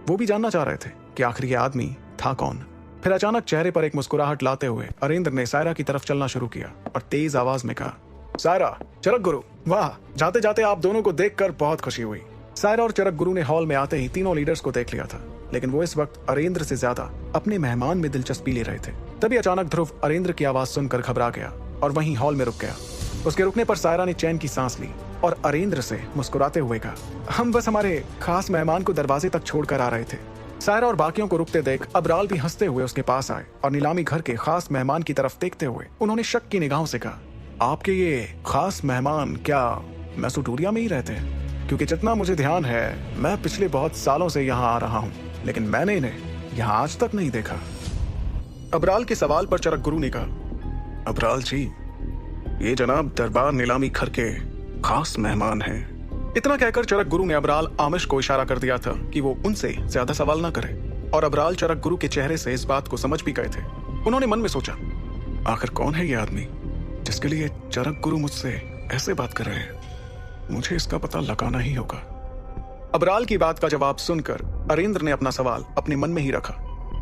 Speaker 1: वो भी जानना चाह रहे थे कि आखिर ये आदमी था कौन। फिर अचानक चेहरे पर एक मुस्कुराहट लाते हुए अरेंद्र ने सायरा की तरफ चलना शुरू किया और तेज आवाज में कहा, सायरा, चरक गुरु, वाह, जाते जाते आप दोनों को देखकर बहुत खुशी हुई। सायरा और चरक गुरु ने हॉल में आते ही तीनों लीडर्स को देख लिया था, लेकिन वो इस वक्त अरेंद्र से ज्यादा अपने मेहमान में दिलचस्पी ले रहे थे। तभी अचानक ध्रुव अरेंद्र की आवाज सुनकर घबरा गया और वहीं हॉल में रुक गया। उसके रुकने पर सायरा ने चैन की सांस ली और अरेंद्र से मुस्कुराते हुए कहा, हम बस हमारे खास मेहमान को दरवाजे तक छोड़कर आ रहे थे। सायरा और बाकियों को रुकते देख अबराल भी हंसते हुए उसके पास आए और नीलामी घर के खास मेहमान की तरफ देखते हुए उन्होंने शक की निगाहों से कहा, आपके ये खास मेहमान क्या मैसूटोरिया में ही रहते हैं? क्योंकि जितना मुझे ध्यान है मैं पिछले बहुत सालों से यहाँ आ रहा हूँ, लेकिन मैंने इन्हें यहाँ आज तक नहीं देखा। अबराल के सवाल पर चरक गुरु ने कहा, अबराल जी, ये जनाब दरबार नीलामी घर के खास मेहमान हैं। इतना कहकर चरक गुरु ने अबराल आमिश को इशारा कर दिया था कि वो उनसे ज्यादा सवाल ना करे, और अबराल चरक गुरु के चेहरे से इस बात को समझ भी गए थे। उन्होंने मन में सोचा, आखिर कौन है ये आदमी जिसके लिए चरक गुरु मुझसे ऐसे बात कर रहे हैं? मुझे इसका पता लगाना ही होगा। अबराल की बात का जवाब सुनकर अरेंद्र ने अपना सवाल अपने मन में ही रखा।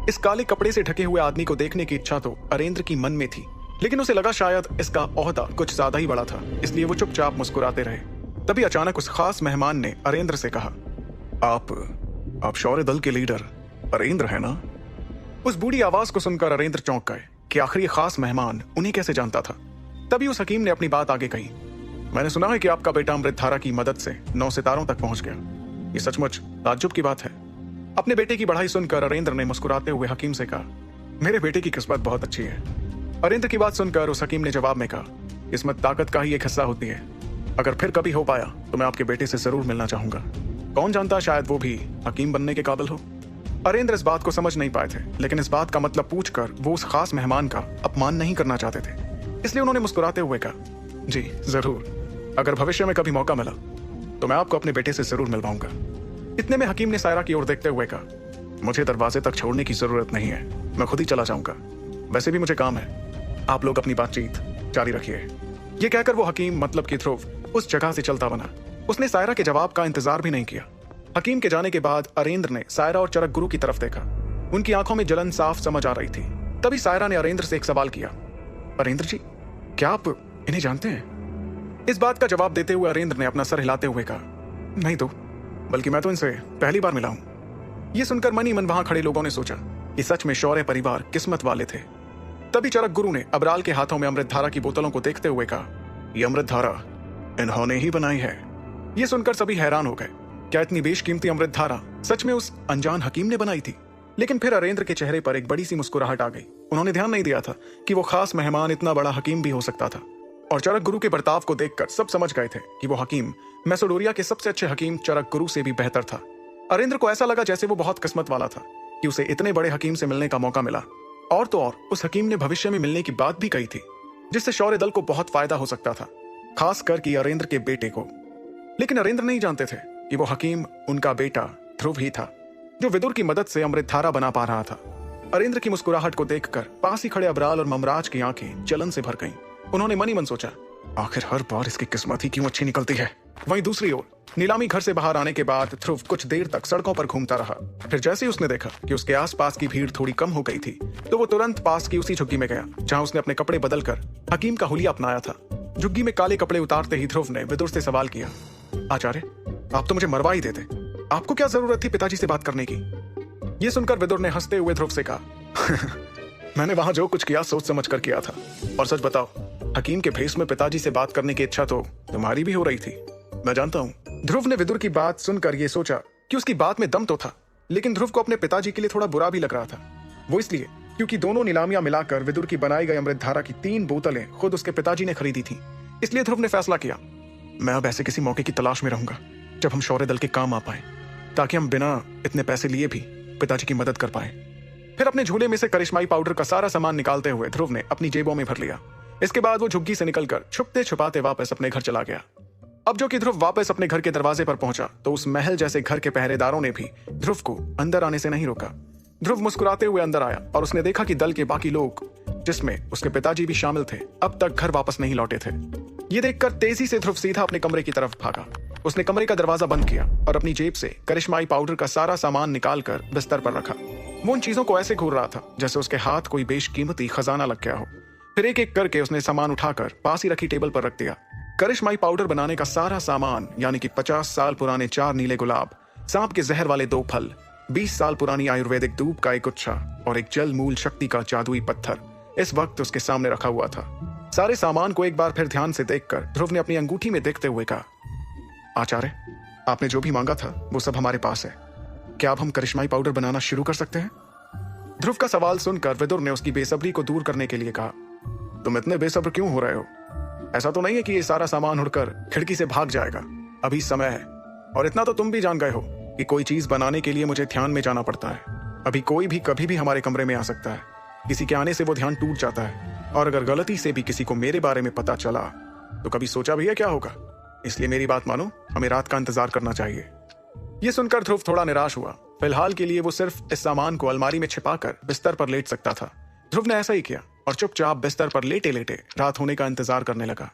Speaker 1: इस काले कपड़े से ढके हुए आदमी को देखने की इच्छा तो अरेंद्र की मन में थी, लेकिन उसे लगा शायद इसका ओहदा कुछ ज्यादा ही बड़ा था, इसलिए वो चुपचाप मुस्कुराते रहे। तभी अचानक उस खास मेहमान ने अरेंद्र से कहा, आप शौर्य दल के लीडर अरेंद्र है ना? उस बूढ़ी आवाज को सुनकर अरेंद्र चौंक गए कि आखिर ये खास मेहमान उन्हें कैसे जानता था। तभी उस हकीम ने अपनी बात आगे कही, मैंने सुना है कि आपका बेटा अमृतधारा की मदद से 9 सितारों तक पहुंच गया। ये सचमुच ताज्जुब की बात है। अपने बेटे की बढ़ाई सुनकर अरेंद्र ने मुस्कुराते हुए हकीम से कहा, मेरे बेटे की किस्मत बहुत अच्छी है। अरेंद्र की बात सुनकर उस हकीम ने जवाब में कहा, किस्मत ताकत का ही एक हिस्सा होती है। अगर फिर कभी हो पाया तो मैं आपके बेटे से जरूर मिलना चाहूंगा। कौन जानता, शायद वो भी हकीम बनने के काबिल हो। अरेंद्र इस बात को समझ नहीं पाए थे, लेकिन इस बात का मतलब पूछकर वो उस खास मेहमान का अपमान नहीं करना चाहते थे, इसलिए उन्होंने मुस्कुराते हुए कहा, जी जरूर, अगर भविष्य में कभी मौका मिला तो मैं आपको अपने बेटे से जरूर मिलवाऊंगा। इतने में हकीम ने सायरा की ओर देखते हुए कहा, मुझे दरवाजे तक छोड़ने की जरूरत नहीं है, मैं खुद ही चला जाऊंगा। वैसे भी मुझे काम है, आप लोग अपनी बातचीत जारी रखिए। ये कहकर वो हकीम मतलब कि ध्रुव उस जगह से चलता बना। उसने सायरा के जवाब का इंतजार भी नहीं किया। हकीम के जाने के बाद अरेंद्र ने सायरा और चरक गुरु की तरफ देखा। उनकी आंखों में जलन साफ समझ आ रही थी। तभी सायरा ने अरेंद्र से एक सवाल किया, अरेंद्र जी, क्या आप इन्हें जानते हैं? इस बात का जवाब देते हुए अरेंद्र ने अपना सर हिलाते हुए कहा, नहीं तो, बल्कि मैं तो इनसे पहली बार मिला हूं। यह सुनकर मन ही मन वहां खड़े लोगों ने सोचा कि सच में शौर्य परिवार किस्मत वाले थे। तभी चरक गुरु ने अबराल के हाथों में अमृतधारा की बोतलों को देखते हुए कहा, यह अमृतधारा इन्होंने ही बनाई है। यह सुनकर सभी हैरान हो गए। क्या इतनी बेशकीमती अमृतधारा सच में उस अनजान हकीम ने बनाई थी? लेकिन फिर अरेंद्र के चेहरे पर एक बड़ी सी मुस्कुराहट आ गई। उन्होंने ध्यान नहीं दिया था कि वो खास मेहमान इतना बड़ा हकीम भी हो सकता था। और चरक गुरु के बर्ताव को देखकर सब समझ गए थे कि वो हकीम मैसेडोरिया के सबसे अच्छे हकीम चरक गुरु से भी बेहतर था। अरेंद्र को ऐसा लगा जैसे वो बहुत किस्मत वाला था कि उसे इतने बड़े हकीम से मिलने का मौका मिला। और तो और उस हकीम ने भविष्य में मिलने की बात भी कही थी, जिससे शौर्य दल को बहुत फायदा हो सकता था, खास कर कि अरेंद्र के बेटे को। लेकिन अरेंद्र नहीं जानते थे कि वो हकीम उनका बेटा ध्रुव ही था, जो विदुर की मदद से अमृतधारा बना पा रहा था। अरेंद्र की मुस्कुराहट को देखकर पास ही खड़े अबराल और ममराज की आंखें जलन से भर गईं। उन्होंने मन ही मन सोचा, आखिर हर बार इसकी किस्मत ही क्यों अच्छी निकलती है। वहीं दूसरी ओर नीलामी घर से बाहर आने के बाद ध्रुव कुछ देर तक सड़कों पर घूमता रहा। फिर जैसे ही उसने देखा कि उसके आसपास की भीड़ थोड़ी कम हो गई थी, तो वो तुरंत पास की उसी झुग्गी में गया जहां उसने अपने कपड़े बदलकर हकीम का हुलिया अपनाया था। झुग्गी में काले कपड़े उतारते ही ध्रुव ने विदुर से सवाल किया, आचार्य, आप तो मुझे मरवा ही देते, आपको क्या जरूरत थी पिताजी से बात करने की? ये सुनकर विदुर ने हंसते हुए ध्रुव से कहा, मैंने वहां जो कुछ किया सोच समझ कर किया था। और सच बताओ, हकीम के भेष में पिताजी से बात करने की इच्छा तो तुम्हारी भी हो रही थी, मैं जानता हूँ। ध्रुव ने विदुर की बात सुनकर ये सोचा कि उसकी बात में दम तो था, लेकिन ध्रुव को अपने पिताजी के लिए थोड़ा बुरा भी लग रहा था। वो इसलिए क्योंकि दोनों नीलामियां मिलाकर विदुर की बनाई गई अमृतधारा की 3 बोतलें खुद उसके पिताजी ने खरीदी थी। इसलिए ध्रुव ने फैसला किया, मैं अब ऐसे किसी मौके की तलाश में रहूंगा जब हम शौर्य दल के काम आ पाए, ताकि हम बिना इतने पैसे लिए भी पिताजी की मदद कर पाए। फिर अपने झोले में से करिश्माई पाउडर का सारा सामान निकालते हुए ध्रुव ने अपनी जेबों में भर लिया। इसके बाद वो झुग्गी से निकलकर छुपते छुपाते वापस अपने घर चला गया। अब जो कि ध्रुव वापस अपने घर के दरवाजे पर पहुंचा तो उस महल जैसे घर के पहरेदारों ने भी ध्रुव को अंदर आने से नहीं रोका। ध्रुव मुस्कुराते हुए अंदर आया और उसने देखा कि दल के बाकी लोग, जिसमें उसके पिताजी भी शामिल थे, अब तक घर वापस नहीं लौटे थे। ये देखकर तेजी से ध्रुव सीधा अपने कमरे की तरफ भागा। उसने कमरे का दरवाजा बंद किया और अपनी जेब से करिश्माई पाउडर का सारा सामान निकालकर बिस्तर पर रखा। वो उन चीजों को ऐसे घूर रहा था जैसे उसके हाथ कोई बेशकीमती खजाना लग गया हो। फिर एक एक करके उसने सामान उठाकर पास ही रखी टेबल पर रख दिया। करिश्माई पाउडर बनाने का सारा सामान, यानी कि 50 साल पुराने 4 नीले गुलाब, सांप के जहर वाले 2 फल, 20 साल पुरानी आयुर्वेदिक धूप का एक गुच्छा और एक जल मूल शक्ति का जादुई पत्थर इस वक्त उसके सामने रखा हुआ था। सारे सामान को एक बार फिर ध्यान से देखकर ध्रुव ने अपनी अंगूठी में देखते हुए कहा, आचार्य, आपने जो भी मांगा था वो सब हमारे पास है। क्या अब हम करिश्माई पाउडर बनाना शुरू कर सकते हैं? ध्रुव का सवाल सुनकर विदुर ने उसकी बेसब्री को दूर करने के लिए कहा, तुम इतने बेसब्र क्यों हो रहे हो? ऐसा तो नहीं है कि ये सारा सामान उड़कर खिड़की से भाग जाएगा। अभी समय है, और इतना तो तुम भी जान गए हो कि कोई चीज बनाने के लिए मुझे ध्यान में जाना पड़ता है। अभी कोई भी कभी भी हमारे कमरे में आ सकता है। किसी के आने से वो ध्यान टूट जाता है, और अगर गलती से भी किसी को मेरे बारे में पता चला तो कभी सोचा भी है क्या होगा? इसलिए मेरी बात मानो, हमें रात का इंतजार करना चाहिए। ये सुनकर ध्रुव थोड़ा निराश हुआ। फिलहाल के लिए वो सिर्फ इस सामान को अलमारी में छिपाकर बिस्तर पर लेट सकता था। ध्रुव ने ऐसा ही किया और चुपचाप बिस्तर पर लेटे लेटे रात होने का इंतजार करने लगा।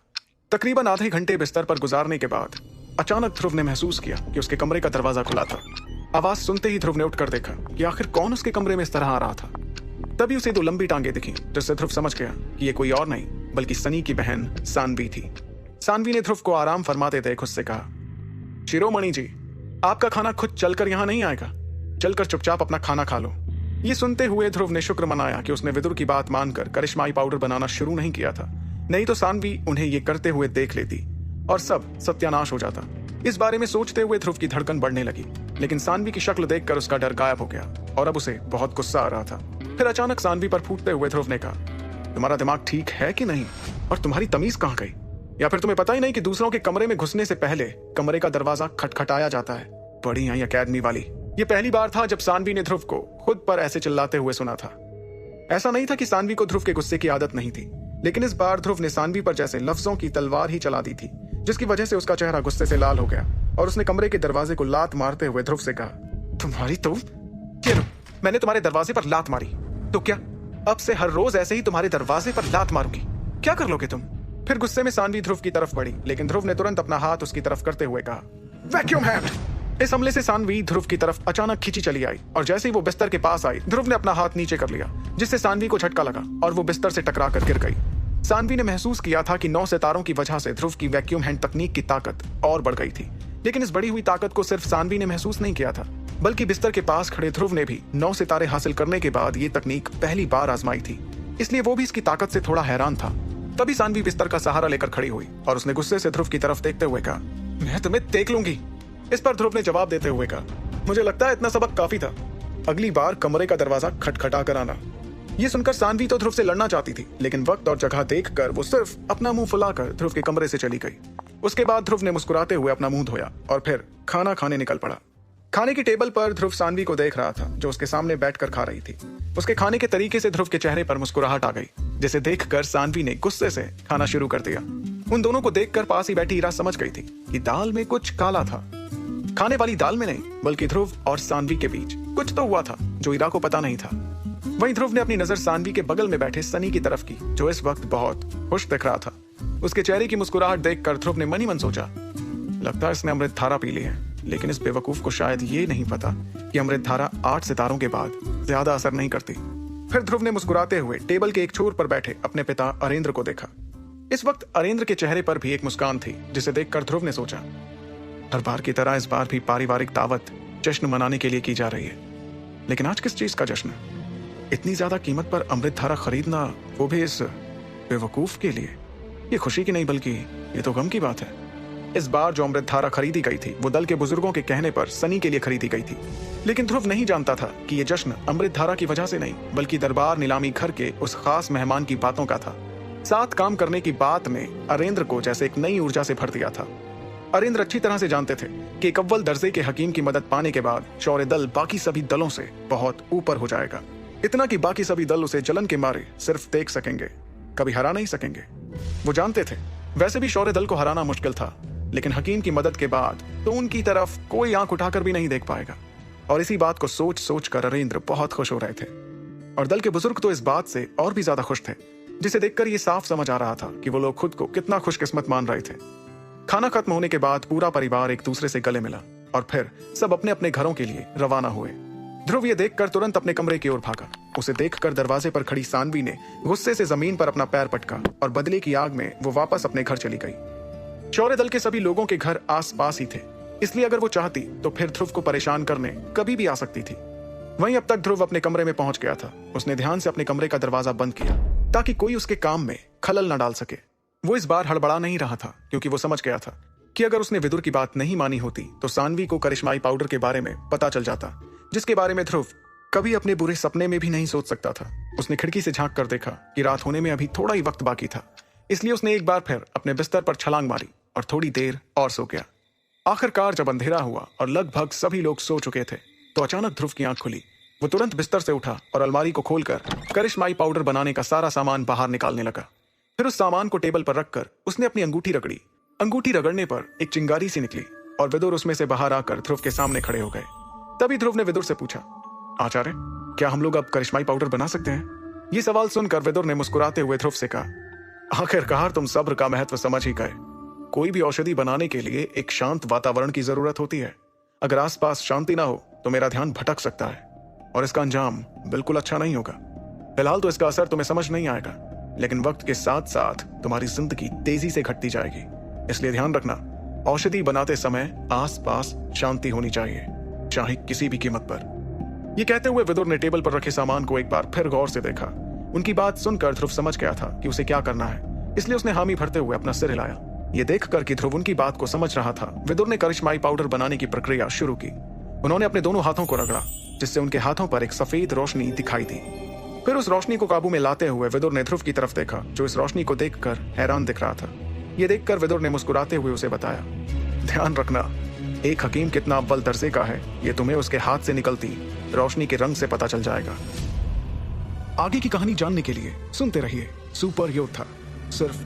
Speaker 1: तकरीबन आधे घंटे बिस्तर पर गुजारने के बाद अचानक ध्रुव ने महसूस किया कि उसके कमरे का दरवाजा खुला था। आवाज सुनते ही ध्रुव ने उठकर देखा कि आखिर कौन उसके कमरे में इस तरह आ रहा था। तभी उसे दो लंबी टांगे दिखी, जिससे ध्रुव समझ गया कि ये कोई और नहीं बल्कि सनी की बहन सानवी थी। सानवी ने ध्रुव को आराम फरमाते देख उससे कहा, शिरोमणि जी, आपका खाना खुद चलकर यहाँ नहीं आएगा, चलकर चुपचाप अपना खाना खा लो। ये सुनते हुए ध्रुव ने शुक्र मनाया कि उसने विदुर की बात मानकर करिश्माई पाउडर बनाना शुरू नहीं किया था, नहीं तो सानवी उन्हें ये करते हुए देख लेती और सब सत्यानाश हो जाता। इस बारे में सोचते हुए ध्रुव की धड़कन बढ़ने लगी, लेकिन सानवी की शक्ल देखकर उसका डर गायब हो गया और अब उसे बहुत गुस्सा आ रहा था। फिर अचानक सानवी पर फूटते हुए ध्रुव ने कहा, तुम्हारा दिमाग ठीक है कि नहीं? और तुम्हारी तमीज कहाँ गई? या फिर तुम्हें पता ही नहीं कि दूसरों के कमरे में घुसने से पहले कमरे का दरवाजा खटखटाया जाता है? बड़ी आई अकेडमी वाली। ये पहली बार था जब सानवी ने ध्रुव को खुद पर ऐसे चिल्लाते हुए सुना था। ऐसा नहीं था कि सानवी को ध्रुव के गुस्से की आदत नहीं थी, लेकिन इस बार ध्रुव ने सानवी पर जैसे लफ्जों की तलवार ही चला दी थी, जिसकी वजह से उसका चेहरा गुस्से से लाल हो गया और उसने कमरे के दरवाजे को लात मारते हुए ध्रुव से कहा, तुम्हारी तो ये लो, मैंने तुम्हारे दरवाजे पर लात मारी तो क्या अब से हर रोज ऐसे ही तुम्हारे दरवाजे पर लात मारूंगी? क्या कर लोगे तुम? फिर गुस्से में सानवी ध्रुव की तरफ बढ़ी, लेकिन ध्रुव ने तुरंत अपना हाथ उसकी तरफ करते हुए कहा, वैक्यूम हैंड। इस हमले से सानवी ध्रुव की तरफ अचानक खींची चली आई और जैसे ही वो बिस्तर के पास आई, ध्रुव ने अपना हाथ नीचे कर लिया, जिससे सानवी को झटका लगा और वो बिस्तर से टकरा कर गिर गई। सानवी ने महसूस किया था कि 9 सितारों की वजह से ध्रुव की वैक्यूम हैंड तकनीक की ताकत और बढ़ गई थी, लेकिन इस बढ़ी हुई ताकत को सिर्फ सानवी ने महसूस नहीं किया था, बल्कि बिस्तर के पास खड़े ध्रुव ने भी 9 सितारे हासिल करने के बाद ये तकनीक पहली बार आजमाई थी, इसलिए वो भी इसकी ताकत से थोड़ा हैरान था। तभी सानवी बिस्तर का सहारा लेकर खड़ी हुई और उसने गुस्से से ध्रुव की तरफ देखते हुए कहा, मैं तुम्हें देख लूंगी। इस पर ध्रुव ने जवाब देते हुए कहा, मुझे लगता है इतना सबक काफी था, अगली बार कमरे का दरवाजा खटखटा कर आना। ये सुनकर सानवी तो ध्रुव से लड़ना चाहती थी, लेकिन वक्त और जगह देखकर वो सिर्फ अपना मुंह फुलाकर ध्रुव के कमरे से चली गई। उसके बाद ध्रुव ने मुस्कुराते हुए अपना मुंह धोया और फिर खाना खाने निकल पड़ा। खाने की टेबल पर ध्रुव सानवी को देख रहा था, जो उसके सामने बैठकर खा रही थी। उसके खाने के तरीके से ध्रुव के चेहरे पर मुस्कुराहट आ गई, जिसे देखकर सानवी ने गुस्से से खाना शुरू कर दिया। उन दोनों को देखकर पास ही बैठी ईरा समझ गई थी कि दाल में कुछ काला था। खाने वाली दाल में नहीं, बल्कि ध्रुव और सानवी के बीच कुछ तो हुआ था जो ईरा को पता नहीं था। वहीं ध्रुव ने अपनी नजर सानवी के बगल में बैठे सनी की तरफ की, जो इस वक्त बहुत खुश दिख रहा था। उसके चेहरे की मुस्कुराहट देखकर ध्रुव ने मन ही मन सोचा, लगता है इसने अमृत धारा पी ली है, लेकिन इस बेवकूफ को शायद ये नहीं पता कि अमृत धारा 8 सितारों के बाद ज्यादा असर नहीं करती। फिर ध्रुव ने मुस्कुराते हुए टेबल के एक छोर पर बैठे अपने पिता अरेंद्र को देखा। इस वक्त अरेंद्र के चेहरे पर भी एक मुस्कान थी, जिसे देखकर ध्रुव ने सोचा, हर बार की तरह इस बार भी पारिवारिक दावत जश्न मनाने के लिए की जा रही है, लेकिन आज किस चीज का जश्न? इतनी ज्यादा कीमत पर अमृत धारा खरीदना, वो भी इस बेवकूफ के लिए? ये खुशी की नहीं बल्कि ये तो गम की बात है। इस बार जो अमृत धारा खरीदी गई थी वो दल के बुजुर्गों के कहने पर सनी के लिए खरीदी गई थी, लेकिन ध्रुव नहीं जानता था कि ये जश्न अमृत धारा की वजह से नहीं, बल्कि दरबार नीलामी घर के उस खास मेहमान की बातों का था। साथ काम करने की बात ने अरेंद्र को जैसे एक नई ऊर्जा से भर दिया था। अरेंद्र अच्छी तरह से जानते थे कि एक अव्वल दर्जे के हकीम की मदद पाने के बाद शौर्य दल बाकी सभी दलों से बहुत ऊपर हो जाएगा, इतना कि बाकी सभी दल उसे जलन के मारे सिर्फ देख सकेंगे, कभी हरा नहीं सकेंगे। वो जानते थे वैसे भी शौर्य दल को हराना मुश्किल था, लेकिन हकीम की मदद के बाद तो उनकी तरफ कोई आंख उठाकर भी नहीं देख पाएगा। और इसी बात को सोच सोच कर अरेंद्र बहुत खुश हो रहे थे, और दल के बुजुर्ग तो इस बात से और भी ज्यादा खुश थे, जिसे देखकर ये साफ समझ आ रहा था कि वो लोग खुद को कितना खुशकिस्मत मान रहे थे। खाना खत्म होने के बाद पूरा परिवार एक दूसरे से गले मिला और फिर सब अपने अपने घरों के लिए रवाना हुए। ध्रुव ये देखकर तुरंत अपने कमरे की ओर भागा। उसे देखकर दरवाजे पर खड़ी सानवी ने गुस्से से जमीन पर अपना पैर पटका और बदले की आग में वो वापस अपने घर चली गई। शौर्य दल के सभी लोगों के घर आस पास ही थे, इसलिए अगर वो चाहती तो फिर ध्रुव को परेशान करने कभी भी आ सकती थी। वहीं अब तक ध्रुव अपने कमरे में पहुंच गया था। उसने ध्यान से अपने कमरे का दरवाजा बंद किया ताकि कोई उसके काम में खलल न डाल सके। वो इस बार हड़बड़ा नहीं रहा था, क्योंकि वो समझ गया था कि अगर उसने विदुर की बात नहीं मानी होती तो सानवी को करिश्माई पाउडर के बारे में पता चल जाता, जिसके बारे में ध्रुव कभी अपने बुरे सपने में भी नहीं सोच सकता था। उसने खिड़की से झांक कर देखा कि रात होने में अभी थोड़ा ही वक्त बाकी था, इसलिए उसने एक बार फिर अपने बिस्तर पर छलांग मारी और थोड़ी देर और सो गया। आखिरकार जब अंधेरा हुआ और लगभग सभी लोग सो चुके थे तो अचानक ध्रुव की आंख खुली। वो तुरंत बिस्तर से उठा और अलमारी को खोलकर करिश्माई पाउडर बनाने का सारा सामान बाहर निकालने लगा। फिर उस सामान को टेबल पर रखकर उसने अपनी अंगूठी रगड़ी। अंगूठी रगड़ने पर एक चिंगारी सी निकली और विदुर उसमें से बाहर आकर ध्रुव के सामने खड़े हो गए। तभी ध्रुव ने विदुर से पूछा, आचार्य, क्या हम लोग अब करिश्माई पाउडर बना सकते हैं? ये सवाल सुनकर विदुर ने मुस्कुराते हुए ध्रुव से कहा, आखिरकार तुम सब्र का महत्व समझ ही गए। कोई भी औषधि बनाने के लिए एक शांत वातावरण की जरूरत होती है। अगर आसपास शांति ना हो तो मेरा ध्यान भटक सकता है और इसका अंजाम बिल्कुल अच्छा नहीं होगा। फिलहाल तो इसका असर तुम्हें समझ नहीं आएगा, लेकिन वक्त के साथ साथ तुम्हारी जिंदगी तेजी से घटती जाएगी। इसलिए ध्यान रखना, औषधि बनाते समय आसपास शांति होनी चाहिए, चाहे किसी भी कीमत पर। यह कहते हुए विदुर ने टेबल पर रखे सामान को एक बार फिर गौर से देखा। उनकी बात सुनकर ध्रुव समझ गया था कि उसे क्या करना है, इसलिए उसने हामी भरते हुए अपना सिर हिलाया। ये देखकर कि ध्रुव उनकी बात को समझ रहा था, विदुर ने करिश्माई पाउडर बनाने की प्रक्रिया शुरू की। उन्होंने अपने दोनों हाथों को रगड़ा, जिससे उनके हाथों पर एक सफेद रोशनी दिखाई दी। फिर उस रोशनी को काबू में लाते हुए विदुर ने ध्रुव की तरफ देखा, जो इस रोशनी को देखकर हैरान दिख रहा था। ये देखकर विदुर ने मुस्कुराते हुए उसे बताया, ध्यान रखना, एक हकीम कितना अव्वल दर्जे का है ये तुम्हें उसके हाथ से निकलती रोशनी के रंग से पता चल जाएगा। आगे की कहानी जानने के लिए सुनते रहिए सुपर योद्धा, सिर्फ